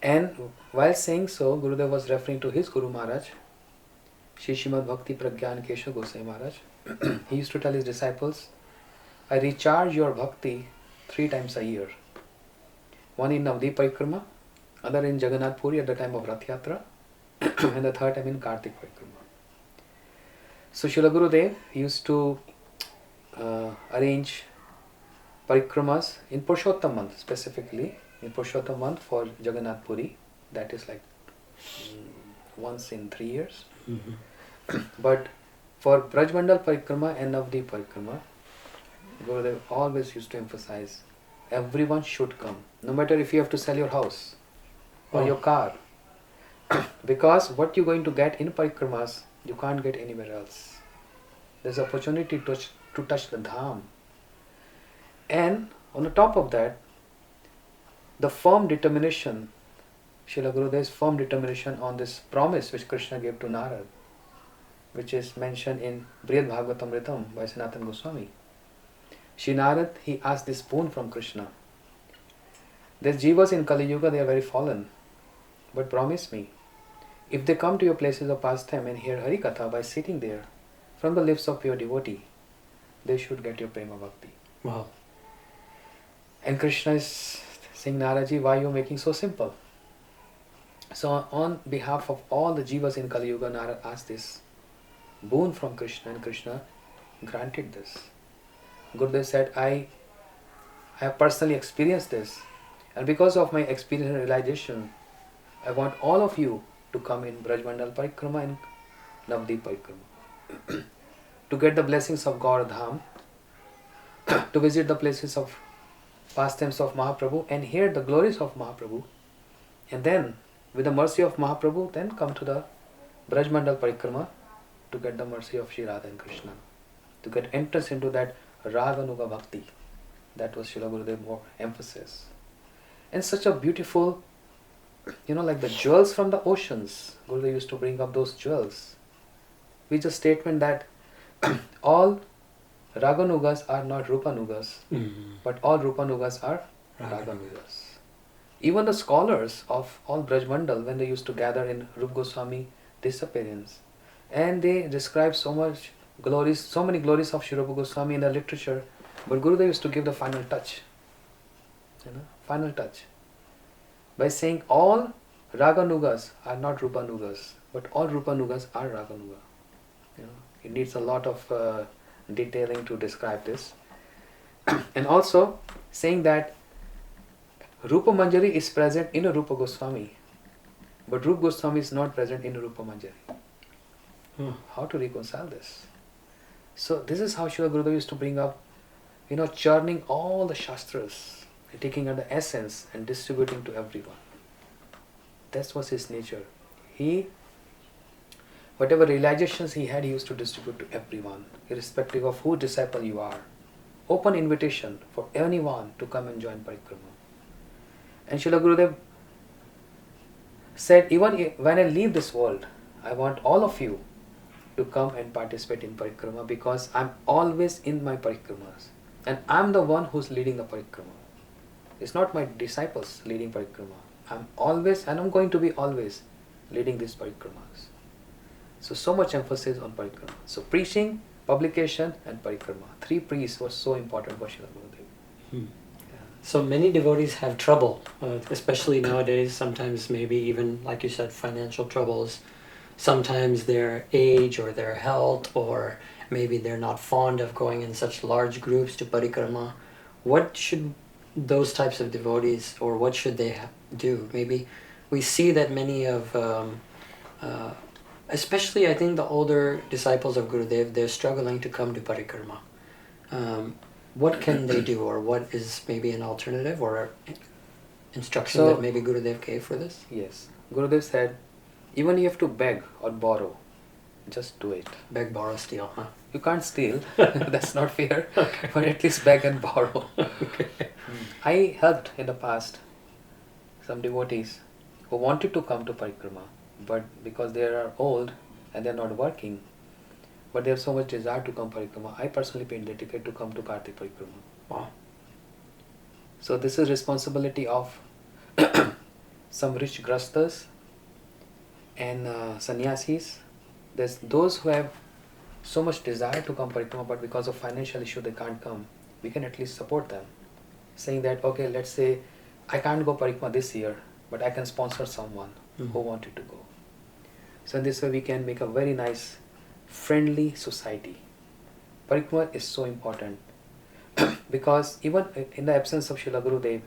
S2: And while saying so, Gurudev was referring to his Guru Maharaj, Shri Srimad Bhakti Pragyan Keshav Goswami Maharaj. He used to tell his disciples, I recharge your bhakti 3 times a year. One in Navdeep Parikrama, other in Jagannath Puri at the time of Rath Yatra, and the third time in Kartik Parikrama. So Srila Gurudev used to arrange parikramas in Purushottam month, specifically in Purushottam month for Jagannath Puri. That is like once in 3 years. But for Brajmandal Parikrama and Navdeep Parikrama, Gurudev always used to emphasize everyone should come, no matter if you have to sell your house or your car. Because what you're going to get in parikramas, you can't get anywhere else. There's opportunity to touch the Dham. And on the top of that, the firm determination, Srila Gurudev's firm determination on this promise which Krishna gave to Narad, which is mentioned in Brihad Bhagavatamritam by Sanatana Goswami. Shri Narad, he asked this boon from Krishna. There's jivas in Kali Yuga, they are very fallen. But promise me, if they come to your places of pastime and hear Hari Katha by sitting there, from the lips of your devotee, they should get your prema bhakti.
S1: Wow.
S2: And Krishna is saying, Naraji, why are you making so simple? So on behalf of all the jivas in Kali Yuga, Narad asked this boon from Krishna, and Krishna granted this. Gurudev said, I I have personally experienced this. And because of my experience and realization, I want all of you to come in Brajmandal Parikrama and Navdeep Parikrama to get the blessings of Gaur Dham, to visit the places of pastimes of Mahaprabhu and hear the glories of Mahaprabhu, and then with the mercy of Mahaprabhu then come to the Brajmandal Parikrama to get the mercy of Shri Radha and Krishna, to get entrance into that Raganuga Bhakti. That was Srila Gurudeva more emphasis. And such a beautiful, like the jewels from the oceans. Gurudeva used to bring up those jewels. With a statement that all Raganugas are not Rupanugas, but all Rupanugas are Raganugas. Even the scholars of all Brajmandal, when they used to gather in Rup Goswami disappearance, and they describe so many glories of Sri Rupa Goswami in the literature, but Gurudeva used to give the final touch. Final touch. By saying all Raganugas are not Rupanugas, but all Rupanugas are Raganuga. It needs a lot of detailing to describe this. And also saying that Rupa Manjari is present in a Rupa Goswami, but Rupa Goswami is not present in a Rupa Manjari. How to reconcile this? So this is how Srila Gurudeva used to bring up, churning all the Shastras, taking out the essence and distributing to everyone. That was his nature. Whatever realizations he had, he used to distribute to everyone, irrespective of who disciple you are. Open invitation for anyone to come and join Parikrama. And Srila Gurudeva said, even when I leave this world, I want all of you to come and participate in Parikrama, because I'm always in my Parikramas. And I'm the one who's leading the Parikrama. It's not my disciples leading Parikrama. I'm always, and I'm going to be always, leading these Parikramas. So much emphasis on Parikrama. So preaching, publication and Parikrama. 3 P's were so important for Srila Gurudeva.
S1: So many devotees have trouble, especially nowadays, sometimes maybe even, like you said, financial troubles. Sometimes their age or their health, or maybe they're not fond of going in such large groups to parikrama. What should those types of devotees, or what should they do? Maybe we see that many of, especially I think the older disciples of Gurudev, they're struggling to come to parikrama. What can they do, or what is maybe an alternative or instruction that maybe Gurudev gave for this?
S2: Yes. Gurudev said, even you have to beg or borrow, just do it.
S1: Beg, borrow, steal, huh?
S2: You can't steal, that's not fair, okay. But at least beg and borrow.
S1: Okay.
S2: I helped in the past some devotees who wanted to come to parikrama, but because they are old and they are not working, but they have so much desire to come parikrama, I personally paid the ticket to come to Kartik Parikrama.
S1: Wow.
S2: So this is responsibility of some rich grastas and sannyasis. There's those who have so much desire to come parikrama, but because of financial issue they can't come. We can at least support them, saying that, okay, let's say I can't go parikrama this year, but I can sponsor someone who wanted to go. So in this way we can make a very nice, friendly society. Parikrama is so important because even in the absence of Srila Gurudev,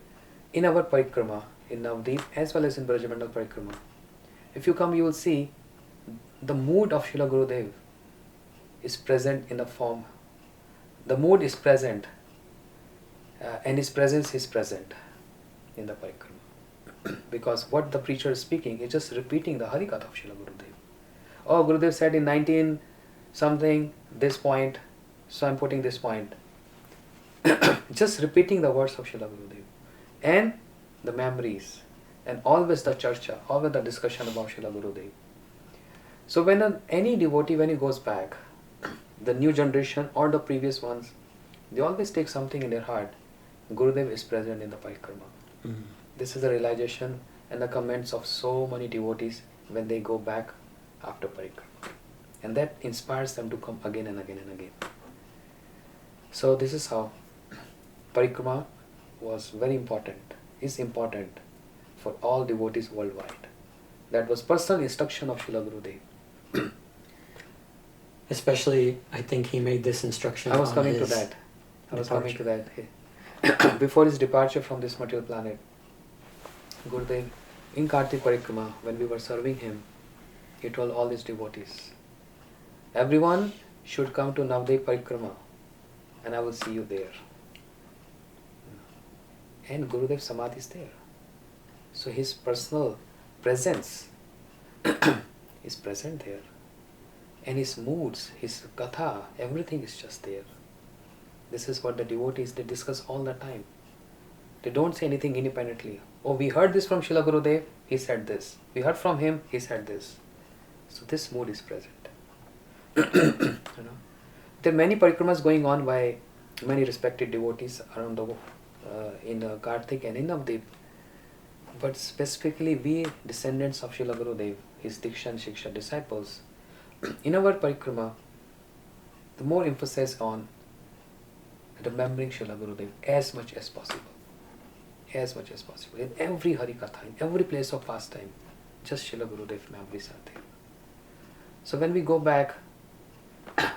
S2: in our parikrama, in Navdeep as well as in Brajmandal Parikrama, if you come, you will see the mood of Srila Gurudev is present in the form. The mood is present and his presence is present in the Parikrama. Because what the preacher is speaking is just repeating the Harikatha of Srila Gurudev. Oh, Gurudev said in 19 something this point, so I'm putting this point. Just repeating the words of Srila Gurudev and the memories, and always the charcha, always the discussion about Srila Gurudev. So when any devotee, when he goes back, the new generation or the previous ones, they always take something in their heart. Gurudev is present in the parikrama. This is the realization and the comments of so many devotees when they go back after parikrama. And that inspires them to come again and again and again. So this is how parikrama was very important, is important for all devotees worldwide. That was personal instruction of Srila Gurudev.
S1: Especially, I think he made this instruction.
S2: I was coming to that. before his departure from this material planet, Gurudev, in Kartik Parikrama, when we were serving him, he told all his devotees, everyone should come to Navdev Parikrama and I will see you there. And Gurudev Samadhi is there. So his personal presence is present there. And his moods, his katha, everything is just there. This is what the devotees, they discuss all the time. They don't say anything independently. Oh, we heard this from Srila Gurudev, he said this. We heard from him, he said this. So this mood is present. There are many parikramas going on by many respected devotees around the in Kartik and in Navdeep. But specifically we descendants of Srila Gurudev, his Diksha and Shiksha disciples, in our parikrama, the more emphasis on remembering Srila Gurudev as much as possible. As much as possible. In every Harikatha, in every place of pastime, just Srila Gurudev memories are there. So when we go back,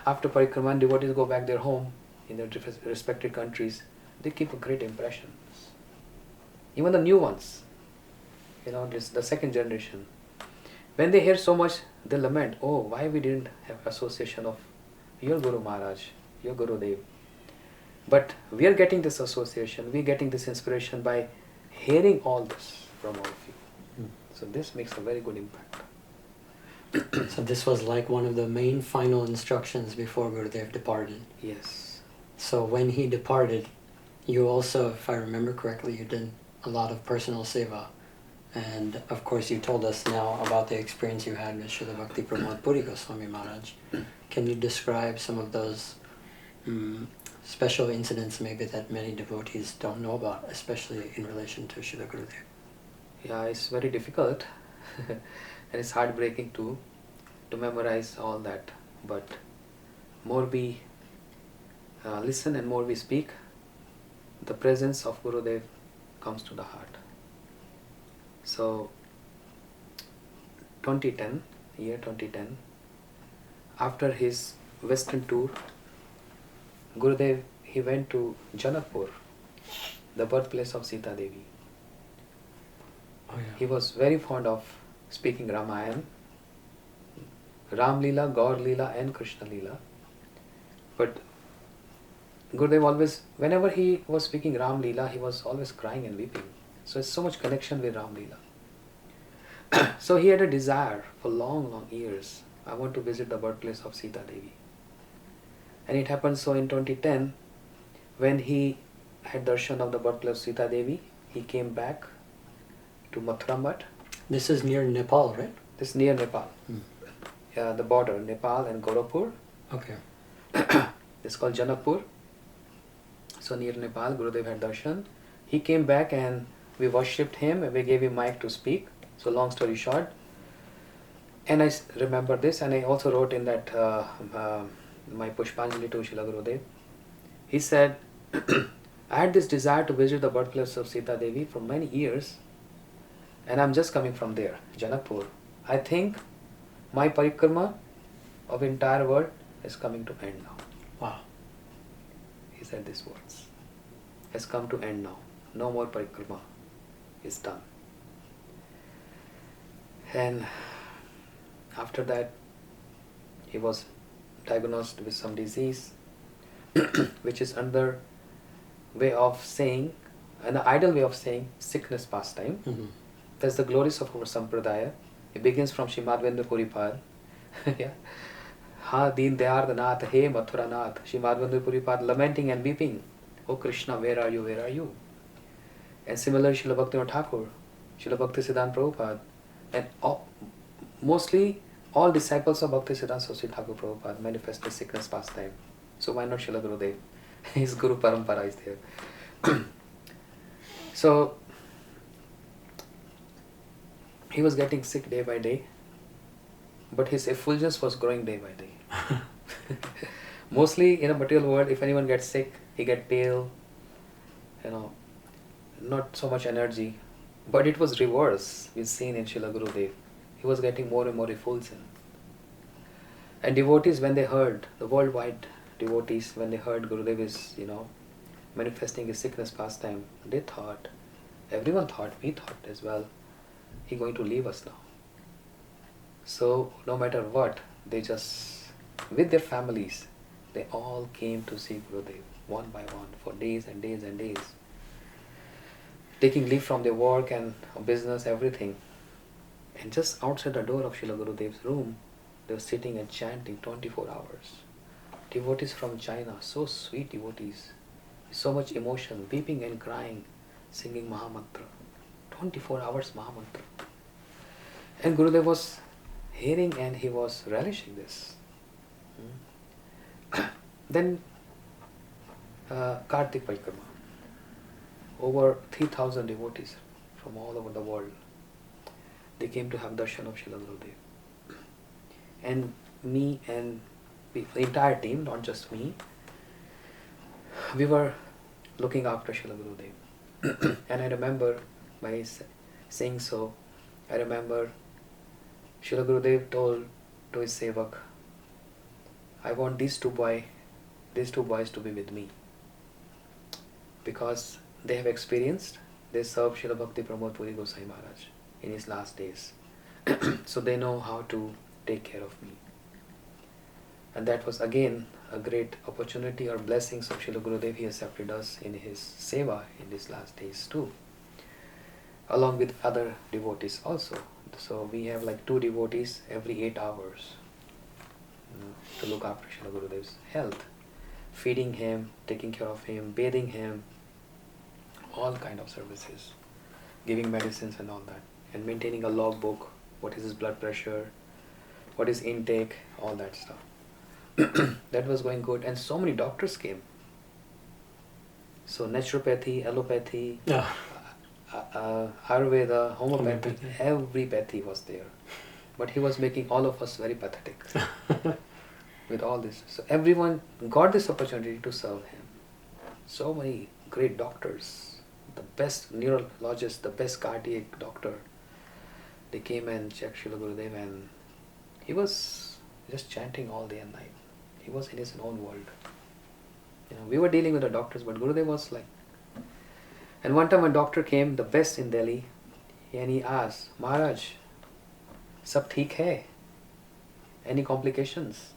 S2: after parikrama, devotees go back their home in their respected countries, they keep a great impression. Even the new ones, the second generation, when they hear so much, they lament, oh, why we didn't have association of your Guru Maharaj, your Gurudev. But we are getting this association, we are getting this inspiration by hearing all this from all of you. So this makes a very good impact.
S1: So this was like one of the main final instructions before Gurudev departed.
S2: Yes.
S1: So when he departed, you also, if I remember correctly, you did a lot of personal seva. And of course you told us now about the experience you had with Srila Bhakti Pramod Puri Goswami Maharaj. Can you describe some of those special incidents maybe that many devotees don't know about, especially in relation to Srila Gurudev?
S2: Yeah, it's very difficult and it's heartbreaking to memorize all that. But more we listen and more we speak, the presence of Gurudev comes to the heart. So, year 2010, after his western tour, Gurudev, he went to Janakpur, the birthplace of Sita Devi.
S1: Oh, yeah.
S2: He was very fond of speaking Ramayana, Ram Leela, Gaur Leela and Krishna Leela. But Gurudev always, whenever he was speaking Ram Leela, he was always crying and weeping. So it's so much connection with Ram Leela. So he had a desire for long years. I want to visit the birthplace of Sita Devi. And it happened so in 2010, when he had darshan of the birthplace of Sita Devi, he came back to Mathura Math.
S1: This is near Nepal, right?
S2: This is near Nepal. The border, Nepal and Gorakhpur.
S1: Okay.
S2: It's called Janakpur. So near Nepal, Gurudev had darshan. He came back and we worshipped him and we gave him mic to speak. So long story short. And I remember this, and I also wrote in that my Pushpanjali to Srila Gurudev. He said, I had this desire to visit the birthplace of Sita Devi for many years, and I'm just coming from there, Janakpur. I think my parikrama of entire world is coming to end now.
S1: Wow.
S2: He said these words. Has come to end now. No more parikrama is done. And after that, he was diagnosed with some disease, which is another way of saying, an ideal way of saying sickness pastime. That's the glories of our sampradaya. It begins from Srimadvendra Puripad. Yeah. Ha Deen Dayar Nath, He Mathura Nath, Srimadvendra Puripad lamenting and weeping. Oh Krishna, where are you, where are you? And similarly, Srila Bhaktivinoda Thakur, Srila Bhakti Siddhanta Prabhupada, and mostly all disciples of Bhakti Siddhanta Saraswati Thakur Prabhupada manifested sickness pastime. So why not Srila Gurudev? His Guru Parampara is there. So he was getting sick day by day, but his effulgence was growing day by day. Mostly in a material world, if anyone gets sick, he gets pale, not so much energy. But it was reverse, we've seen in Srila Gurudev. He was getting more and more effulgent. And devotees, when they heard, the worldwide devotees, when they heard Gurudev is, manifesting his sickness pastime, they thought, everyone thought, we thought as well, he's going to leave us now. So no matter what, they just, with their families, they all came to see Gurudev one by one for days and days and days, taking leave from their work and business, everything. And just outside the door of Srila Gurudev's room, they were sitting and chanting 24 hours. Devotees from China, so sweet devotees, so much emotion, weeping and crying, singing Mahamantra. 24 hours Mahamantra. And Gurudev was hearing and he was relishing this. Then Kartik Parikrama. Over 3,000 devotees from all over the world, they came to have darshan of Srila Gurudev. And me and the entire team, not just me, we were looking after Srila Gurudev. And I remember, by saying so, I remember Srila Gurudev told to his sevak, I want these two boys to be with me. Because they have experienced, they served Srila Bhakti Pramod Puri Goswami Maharaj in his last days. So they know how to take care of me. And that was again a great opportunity or blessings of Srila Gurudev. He accepted us in his seva in his last days too, along with other devotees also. So we have like 2 devotees every 8 hours to look after Srila Gurudev's health, feeding him, taking care of him, bathing him, all kind of services, giving medicines and all that, and maintaining a logbook, what is his blood pressure, what is intake, all that stuff. That was going good, and so many doctors came. So naturopathy, allopathy, Ayurveda, homeopathy, every pathy was there. But he was making all of us very pathetic with all this. So everyone got this opportunity to serve him. So many great doctors, the best neurologist, the best cardiac doctor, they came and checked Srila Gurudev, and he was just chanting all day and night. He was in his own world. We were dealing with the doctors, but Gurudev was like. And one time a doctor came, the best in Delhi, and he asked, Maharaj, sab theek hai? Any complications?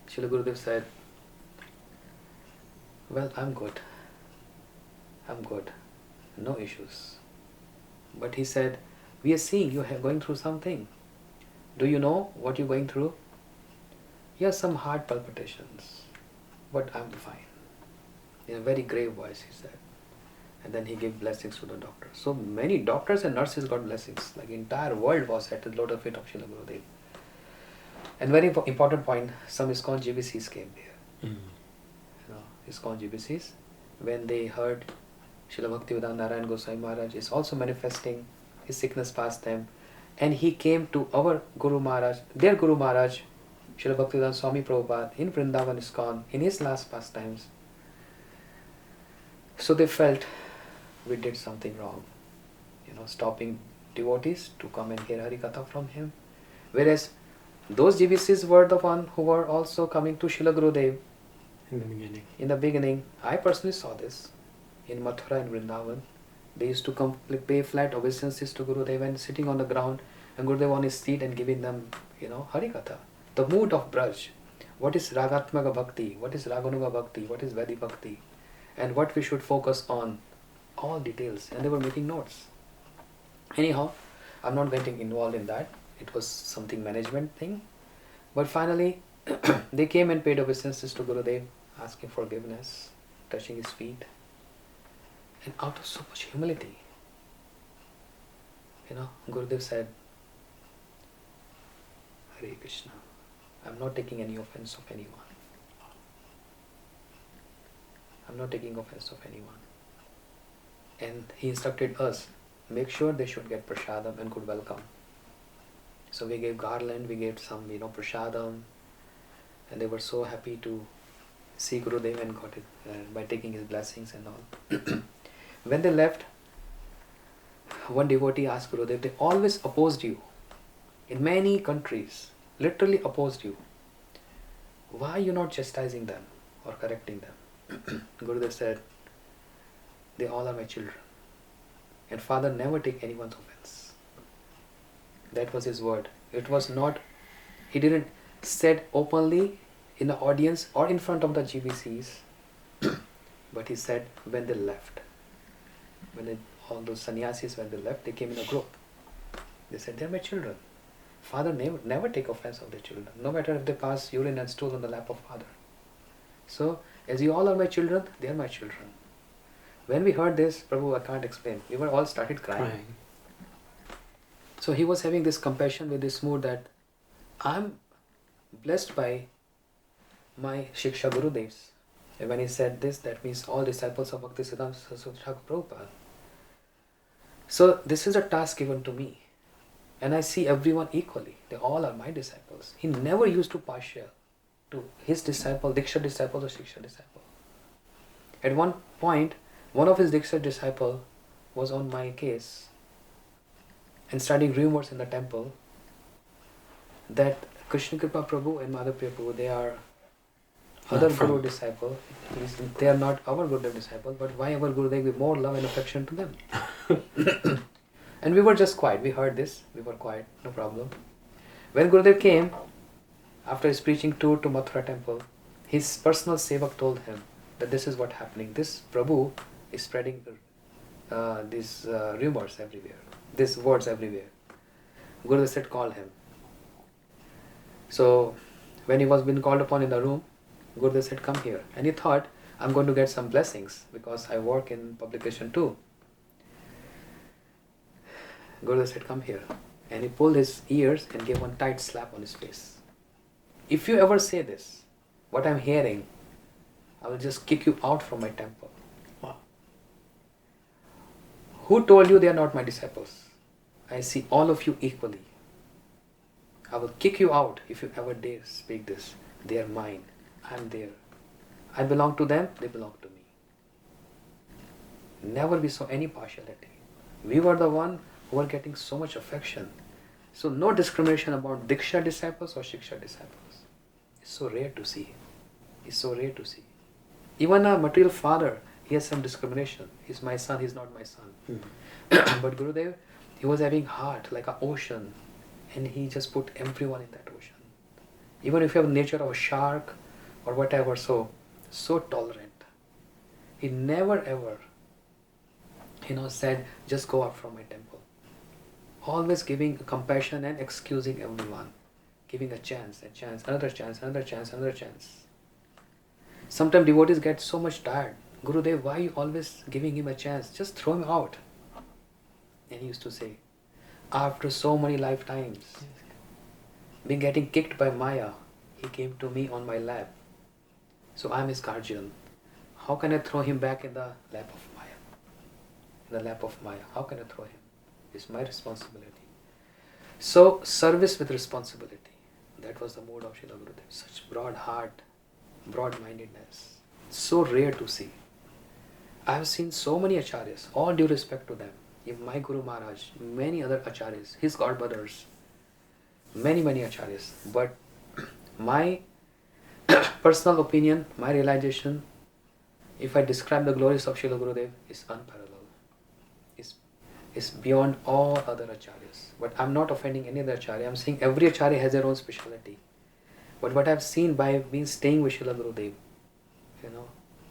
S2: Srila Gurudev said, well, I'm good. No issues. But he said, we are seeing you are going through something. Do you know what you're going through? Yes, some heart palpitations, but I'm fine. In a very grave voice, he said. And then he gave blessings to the doctor. So many doctors and nurses got blessings. Like entire world was at the lotus feet of Srila Gurudev. And very important point, some ISKCON GBCs came there. ISKCON GBCs, when they heard Srila Bhaktivedanta Narayana Goswami Maharaj is also manifesting his sickness past them, and he came to our Guru Maharaj, their Guru Maharaj, Srila Bhaktivedanta Swami Prabhupada in Vrindavan ISKCON in his last pastimes. So they felt we did something wrong, stopping devotees to come and hear Harikatha from him. Whereas those GBCs were the one who were also coming to Srila Gurudev in the beginning. I personally saw this in Mathura and Vrindavan. They used to pay flat obeisances to Gurudev and sitting on the ground, and Gurudev on his seat and giving them, Harikatha. The mood of Braj. What is Ragatmaka Bhakti? What is Raganuga Bhakti? What is Vedi Bhakti? And what we should focus on. All details. And they were making notes. Anyhow, I'm not getting involved in that. It was something management thing. But finally, they came and paid obeisances to Gurudev, asking forgiveness, touching his feet. And out of so much humility, Gurudev said, Hare Krishna, I'm not taking any offense of anyone. I'm not taking offense of anyone. And he instructed us, make sure they should get prasadam and good welcome. So we gave garland, we gave some, prasadam, and they were so happy to see Gurudev and got it by taking his blessings and all. When they left, one devotee asked Gurudev, they always opposed you. In many countries, literally opposed you. Why are you not chastising them or correcting them? Gurudev said, They all are my children. And Father never take anyone's offense. That was his word. It was not, he didn't said openly in the audience or in front of the GBCs, but he said when they left. All those sannyasis, when they left, they came in a group. They said, they're my children. Father never take offense of their children, no matter if they pass urine and stool on the lap of Father. So, as you all are my children, they are my children. When we heard this, Prabhu, I can't explain. We were all started crying. So he was having this compassion with this mood that I'm blessed by my Shiksha Gurudevs. And when he said this, that means all disciples of Bhaktisiddhanta Saraswati Thakur Prabhupada. So this is a task given to me. And I see everyone equally. They all are my disciples. He never used to partial to his disciple, Diksha disciple or Shiksha disciple. At one point, one of his Diksha disciple was on my case and starting rumors in the temple that Krishna Kripa Prabhu and Madhav Prabhu, they are other Guru disciple. They are not our Gurudev disciple, but why our Gurudev give more love and affection to them? And we were just quiet. We heard this. We were quiet. No problem. When Gurudev came, after his preaching tour to Mathura temple, his personal sevak told him that this is what happening. This Prabhu is spreading these rumors everywhere. These words everywhere. Gurudev said, call him. So, when he was being called upon in the room, Gurudev said, come here. And he thought, I'm going to get some blessings because I work in publication too. Gurudev said, come here. And he pulled his ears and gave one tight slap on his face. If you ever say this, what I'm hearing, I will just kick you out from my temple.
S1: Wow.
S2: Who told you they are not my disciples? I see all of you equally. I will kick you out if you ever dare speak this. They are mine. I am there. I belong to them. They belong to me. Never we saw any partiality. We were the one who were getting so much affection. So no discrimination about Diksha disciples or Shiksha disciples. It's so rare to see. It's so rare to see. Even a material father, he has some discrimination. He's my son, he's not my son. Mm-hmm. But Gurudev, he was having heart like an ocean, and he just put everyone in that ocean. Even if you have the nature of a shark or whatever, so tolerant. He never ever, said, just go out from my temple. Always giving compassion and excusing everyone. Giving a chance, another chance, another chance, another chance. Sometimes devotees get so much tired. Gurudev, why are you always giving him a chance? Just throw him out. And he used to say, after so many lifetimes, being getting kicked by Maya, he came to me on my lap. So I am his guardian. How can I throw him back in the lap of Maya? In the lap of Maya. How can I throw him? It's my responsibility. So, service with responsibility. That was the mode of Srila Gurudeva. Such broad heart, broad-mindedness. So rare to see. I have seen so many acharyas, all due respect to them. Even my Guru Maharaj, many other acharyas, his godbrothers, many acharyas. But my personal opinion, my realization, if I describe the glories of Srila Gurudeva, is unparalleled. Is beyond all other acharyas. But I'm not offending any other acharya. I'm saying every acharya has their own speciality. But what I've seen by being staying with Srila Gurudeva,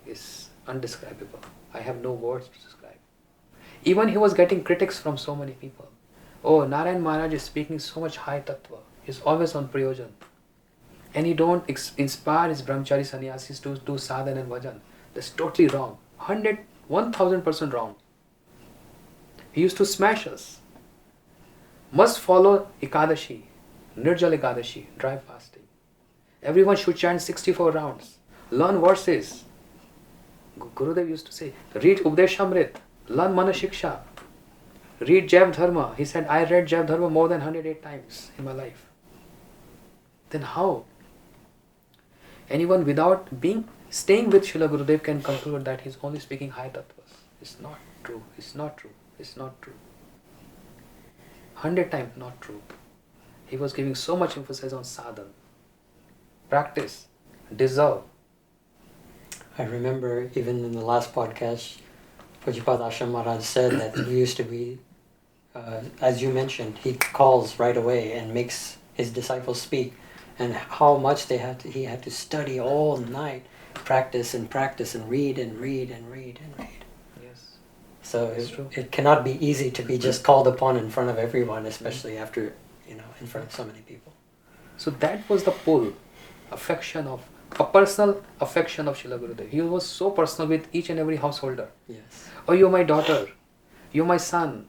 S2: is undescribable. I have no words to describe. Even he was getting critics from so many people. Oh, Narayana Maharaj is speaking so much high tattva. He's always on prayojan. And he don't inspire his brahmachari sannyasis to do sadhana and bhajan. That's totally wrong. 1000% wrong. He used to smash us. Must follow Ekadashi, Nirjal Ekadashi, dry fasting. Everyone should chant 64 rounds. Learn verses. Gurudev used to say, read Updeshamrit, learn Manashiksha, read Jav Dharma. He said, I read Jav Dharma more than 108 times in my life. Then how? Anyone without staying with Srila Gurudev can conclude that he's only speaking high tattvas. It's not true. It's not true. It's not true. 100 times not true. He was giving so much emphasis on sadhana. Practice. Deserve.
S1: I remember even in the last podcast, Pujapad Ashram Maharaj said that he used to be, as you mentioned, he calls right away and makes his disciples speak, and how much he had to study all night, practice and practice and read and read and read and read.
S2: Yes.
S1: So
S2: It's true.
S1: it cannot be easy to be just called upon in front of everyone, especially after, in front of so many people.
S2: So that was the pull, a personal affection of Srila Gurudev. He was so personal with each and every householder.
S1: Yes.
S2: Oh, you're my daughter, you're my son,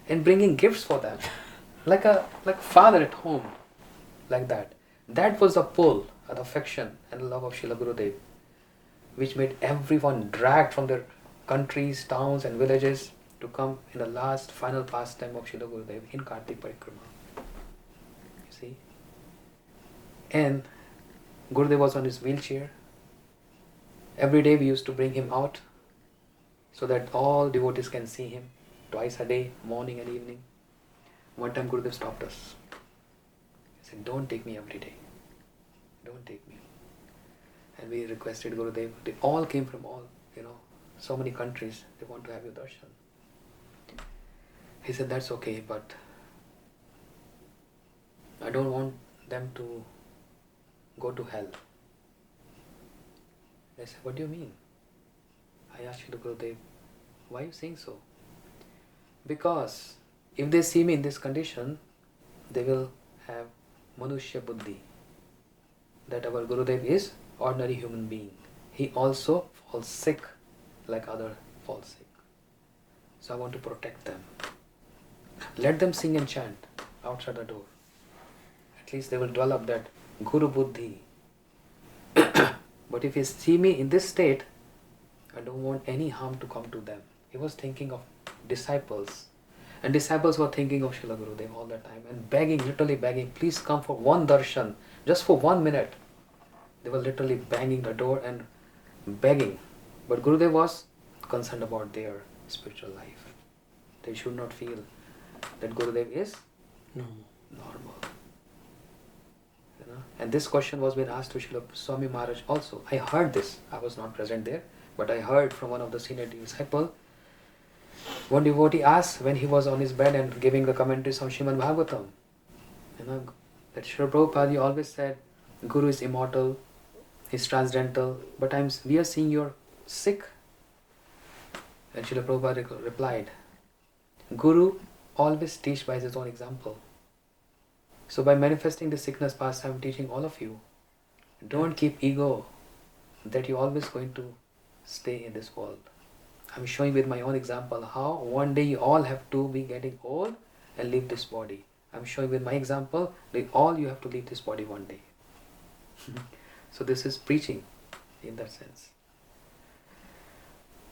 S2: and bringing gifts for them, like a father at home, like that. That was the pull, the affection and the love of Srila Gurudev, which made everyone dragged from their countries, towns, and villages to come in the last final pastime of Srila Gurudev in Kartik Parikrama. You see? And Gurudev was on his wheelchair. Every day we used to bring him out so that all devotees can see him twice a day, morning and evening. One time Gurudev stopped us. He said, "Don't take me every day. Don't take me." And we requested Gurudev. They all came from so many countries. They want to have your darshan. He said, "That's okay, but I don't want them to go to hell." I said, "What do you mean?" I asked Srila Gurudev, "Why are you saying so?" Because if they see me in this condition, they will have Manushya Buddhi, that our Gurudev is ordinary human being. He also falls sick like other fall sick. So I want to protect them. Let them sing and chant outside the door. At least they will develop that Guru Buddhi. But if you see me in this state, I don't want any harm to come to them. He was thinking of disciples. And disciples were thinking of Srila Gurudev all the time and begging, literally begging, "Please come for one darshan, just for 1 minute." They were literally banging the door and begging. But Gurudev was concerned about their spiritual life. They should not feel that Gurudev is normal. And this question was being asked to Srila Swami Maharaj also. I heard this. I was not present there, but I heard from one of the senior disciples. One devotee asked when he was on his bed and giving the commentaries on Srimad Bhagavatam, that Srila Prabhupada, you always said Guru is immortal, he's transcendental, but we are seeing you're sick. And Srila Prabhupada replied, Guru always teach by his own example. So by manifesting the sickness past, I'm teaching all of you, don't keep ego that you're always going to stay in this world. I'm showing with my own example how one day you all have to be getting old and leave this body. I'm showing with my example that all you have to leave this body one day. So this is preaching in that sense.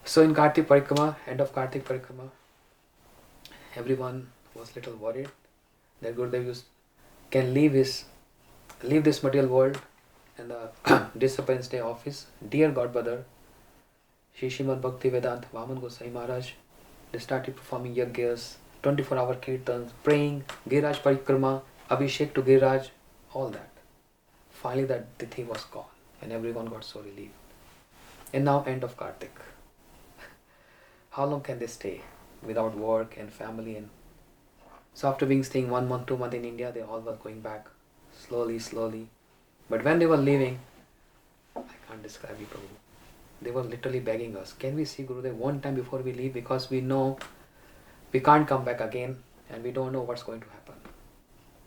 S2: So in Kartik Parikrama, end of Kartik Parikrama, everyone was little worried that Gurudev can leave this material world and the Discipline Day office. Dear Godbrother, Sripad Bhaktivedanta Siddhanti Maharaja, they started performing yagyas, 24-hour kirtans, praying, Giraj Parikrama, Abhishek to Giraj, all that. Finally that Tithi was gone and everyone got so relieved. And now end of Kartik. How long can they stay without work and family? And so after staying 1 month, 2 months in India, they all were going back slowly. But when they were leaving, I can't describe it, Prabhu. They were literally begging us, can we see Gurudev one time before we leave, because we know we can't come back again and we don't know what's going to happen.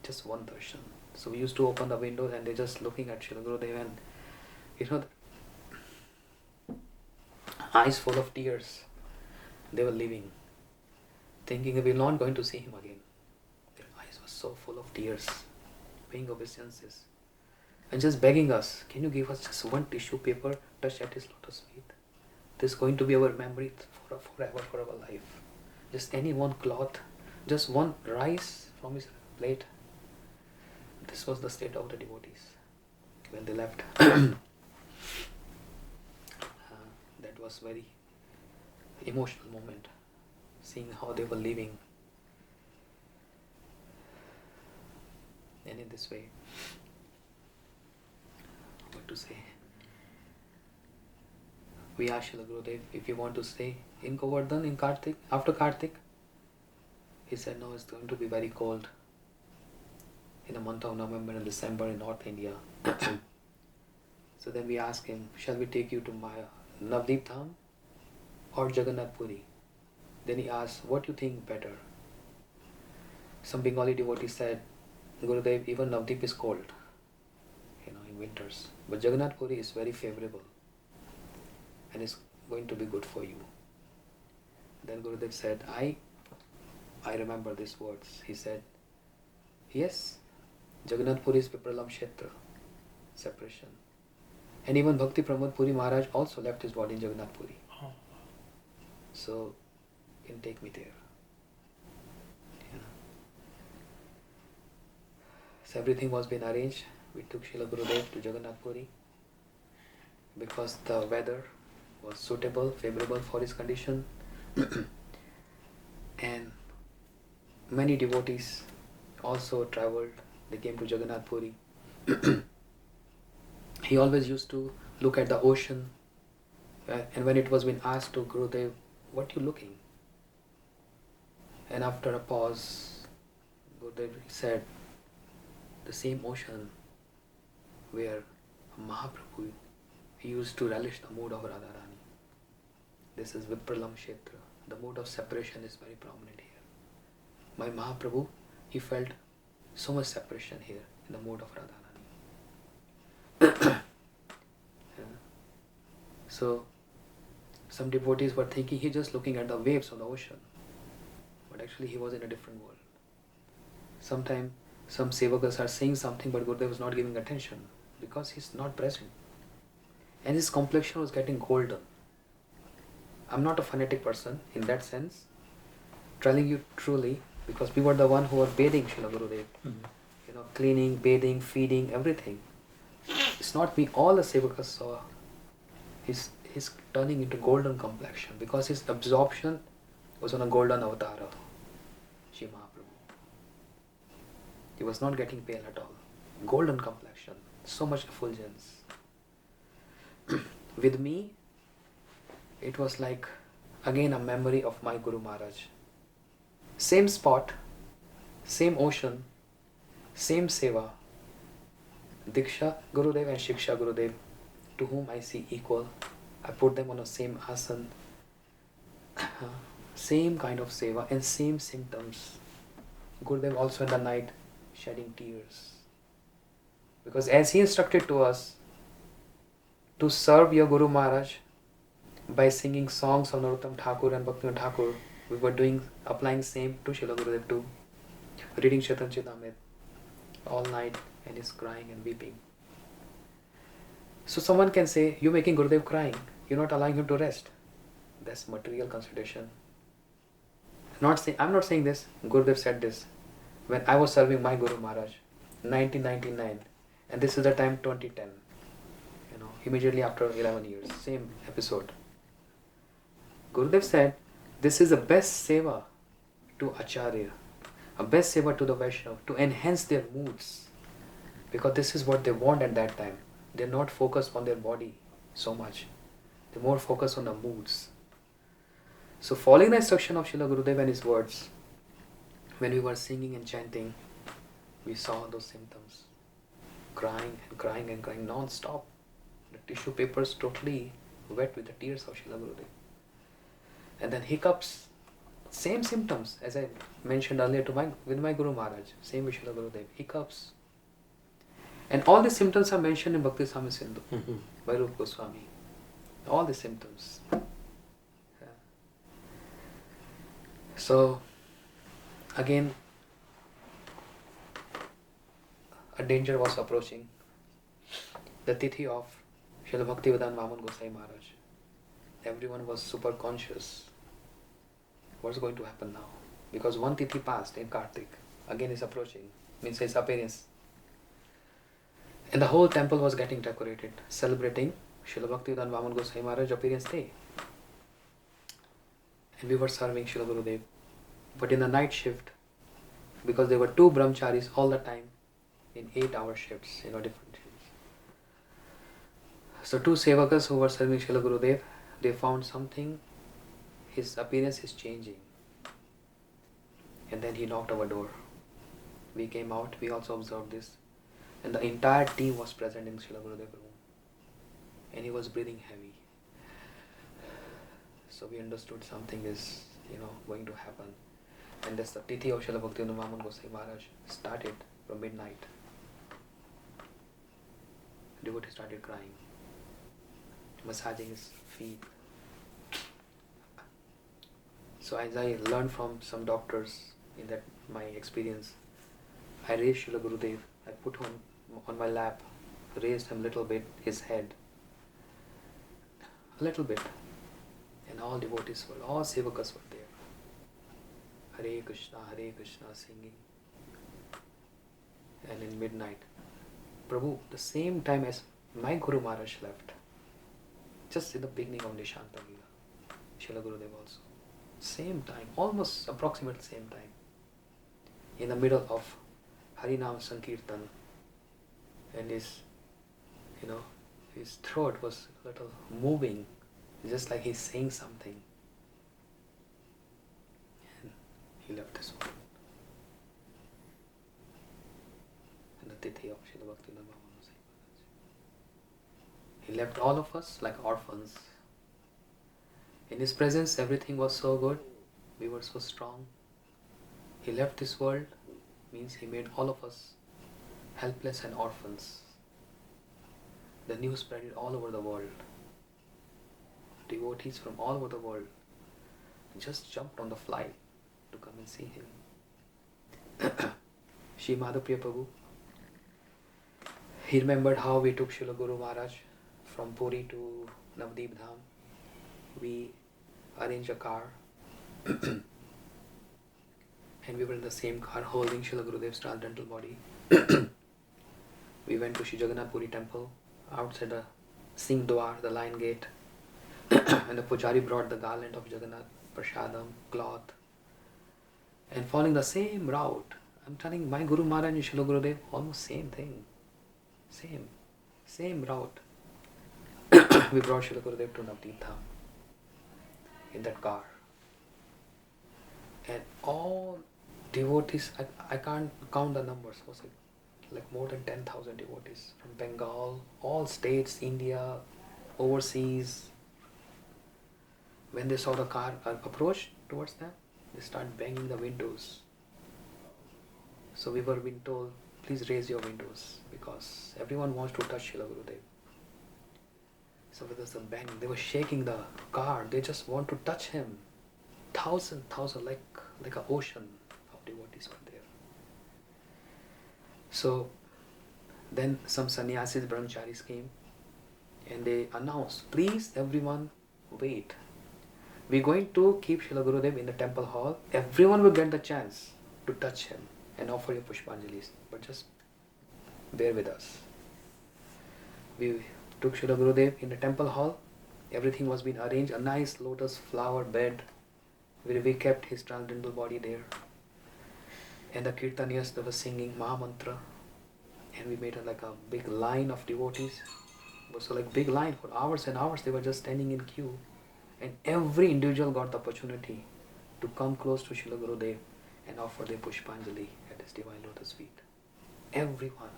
S2: Just one darshan. So we used to open the windows and they're just looking at Srila Gurudev and eyes full of tears. They were leaving, thinking that we're not going to see him again. Their eyes were so full of tears, paying obeisances, and just begging us, can you give us just one tissue paper, touch at his lotus feet? This is going to be our memory forever for our life. Just any one cloth, just one rice from his plate. This was the state of the devotees when they left. That was very emotional moment, seeing how they were living. And in this way, what to say? We asked Srila Gurudev if you want to stay in Govardhan in Kartik, after Kartik. He said, no, it's going to be very cold in the month of November and December in North India. So then we asked him, shall we take you to Navdeep Dham or Jagannath Puri? Then he asked, what do you think better? Some Bengali devotee said, Gurudev, even Navdeep is cold, in winters. But Jagannath Puri is very favorable and is going to be good for you. Then Gurudev said, I remember these words. He said, yes, Jagannath Puri is Vipralam Kshetra, separation. And even Bhakti Pramod Puri Maharaj also left his body in Jagannath Puri. So, you can take me there. So everything was being arranged. We took Srila Gurudev to Jagannath Puri because the weather was suitable, favorable for his condition. And many devotees also travelled. They came to Jagannath Puri. He always used to look at the ocean, and when it was being asked to Gurudev, what are you looking? And after a pause, Gurudev said, the same ocean where Mahaprabhu used to relish the mood of Radharani. This is Vipralam Kshetra. The mood of separation is very prominent here. My Mahaprabhu, he felt so much separation here in the mood of Radharani. So, some devotees were thinking he's just looking at the waves of the ocean. But actually he was in a different world. Sometimes some sevakas are saying something but Gurudev was not giving attention because he's not present. And his complexion was getting golden. I'm not a fanatic person in that sense. Telling you truly, because we were the one who were bathing Srila Gurudev. Cleaning, bathing, feeding, everything. It's not me, all the sevakas saw. He's turning into golden complexion because his absorption was on a golden avatar of Shri Mahaprabhu. He was not getting pale at all. Golden complexion, so much effulgence. With me, it was like again a memory of my Guru Maharaj. Same spot, same ocean, same seva. Diksha Gurudev and Shiksha Gurudev, to whom I see equal. I put them on the same asan, same kind of seva and same symptoms. Gurudev also in the night shedding tears. Because as he instructed to us to serve your Guru Maharaj by singing songs of Narottam Thakur and Bhaktivinoda Thakur, we were applying same to Srila Gurudev too. Reading Chaitanya Charitamrita all night and he's crying and weeping. So someone can say, you're making Gurudev crying, you're not allowing him to rest. That's material consideration. I'm not saying this, Gurudev said this when I was serving my Guru Maharaj, 1999, and this is the time 2010, immediately after 11 years, same episode. Gurudev said, this is the best seva to Acharya, a best seva to the Vaishnava, to enhance their moods, because this is what they want at that time. They're not focused on their body so much. They're more focused on the moods. So following the instruction of Srila Gurudev and his words, when we were singing and chanting, we saw those symptoms. Crying and crying and crying non-stop. The tissue papers totally wet with the tears of Srila Gurudev. And then hiccups, same symptoms as I mentioned earlier with my Guru Maharaj, same with Srila Gurudev, hiccups. And all the symptoms are mentioned in Bhakti Samya Sindhu by Rupa Goswami. All the symptoms. So, again, a danger was approaching. The tithi of Srila Bhaktivedanta Siddhanti Maharaj. Everyone was super conscious. What's going to happen now? Because one tithi passed in Kartik. Again is approaching. Means his appearance. And the whole temple was getting decorated, celebrating Srila Bhaktivedanta Siddhanti Maharaj appearance day. And we were serving Srila Gurudev. But in the night shift, because there were two brahmacharis all the time, in 8-hour shifts, different shifts. So two sevakas who were serving Srila Gurudev, they found something, his appearance is changing. And then he knocked our door. We came out, we also observed this. And the entire team was present in Srila Gurudeva room. And he was breathing heavy. So we understood something is, going to happen. And that's the Tithi of Srila Bhaktivedanta Siddhanti Maharaja started from midnight. Devotee started crying, massaging his feet. So as I learned from some doctors in that my experience, I raised Srila Gurudeva, I put him on my lap, raised him a little bit, his head, a little bit, and all devotees were, all sevakas were there. Hare Krishna, singing. And in midnight, Prabhu, the same time as my Guru Maharaj left, just in the beginning of Nishanta Lila, Srila Gurudeva also, same time, almost approximate same time, in the middle of Harinam Sankirtan, and his throat was a little moving, just like he's saying something. And he left this world. And the Tithi of Srila Bhaktivedanta Siddhanti Maharaja. He left all of us like orphans. In his presence, everything was so good. We were so strong. He left this world, means he made all of us helpless and orphans. The news spread it all over the world. Devotees from all over the world just jumped on the flight to come and see him. Shri Madhapriya Prabhu, he remembered how we took Srila Guru Maharaj from Puri to Navdeep Dham. We arranged a car and we were in the same car holding Srila Gurudev's transcendental body. We went to Shri Jagannath Puri temple outside the Singh Dwar, the lion gate, and the Pujari brought the garland of Jagannath, Prasadam, cloth, and following the same route. I'm telling my Guru Maharaj and Srila Gurudev, almost same thing. Same route. We brought Srila Gurudev to Navdeep Dham in that car. And all devotees, I can't count the numbers, was it like more than 10,000 devotees from Bengal, all states, India, overseas. When they saw the car approach towards them, they started banging the windows. So we were being told, please raise your windows because everyone wants to touch Srila Gurudev. So with us, the bang, they were shaking the car. They just want to touch him. Thousand, like an ocean of devotees were there. So then some sannyasis, brahmacharis came and they announced, please everyone wait. We're going to keep Srila Gurudev in the temple hall. Everyone will get the chance to touch him and offer your pushpanjalis. But just bear with us. We took Srila Gurudev in the temple hall. Everything was being arranged. A nice lotus flower bed where we kept his transcendental body there. And the Kirtaniyas, they were singing Mahamantra. And we made like a big line of devotees. It was like big line for hours and hours. They were just standing in queue. And every individual got the opportunity to come close to Srila Gurudev and offer their pushpanjali at his divine lotus feet. Everyone,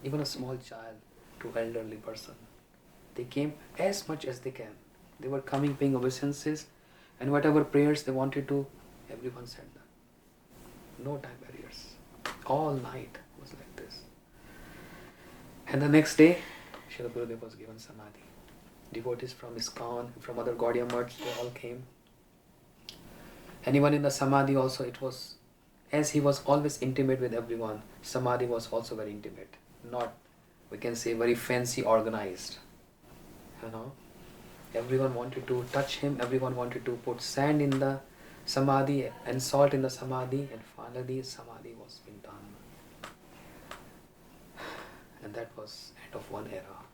S2: even a small child to elderly person, they came as much as they can. They were coming paying obeisances, and whatever prayers they wanted to, everyone said that. No time barriers. All night was like this. And the next day, Srila Gurudeva was given samadhi. Devotees from ISKCON, from other Gaudiya Maths, they all came. And even in the samadhi also, it was, as he was always intimate with everyone, samadhi was also very intimate. Not, we can say, very fancy organized. Everyone wanted to touch him, everyone wanted to put sand in the samadhi and salt in the samadhi, and finally samadhi was being done. And that was end of one era.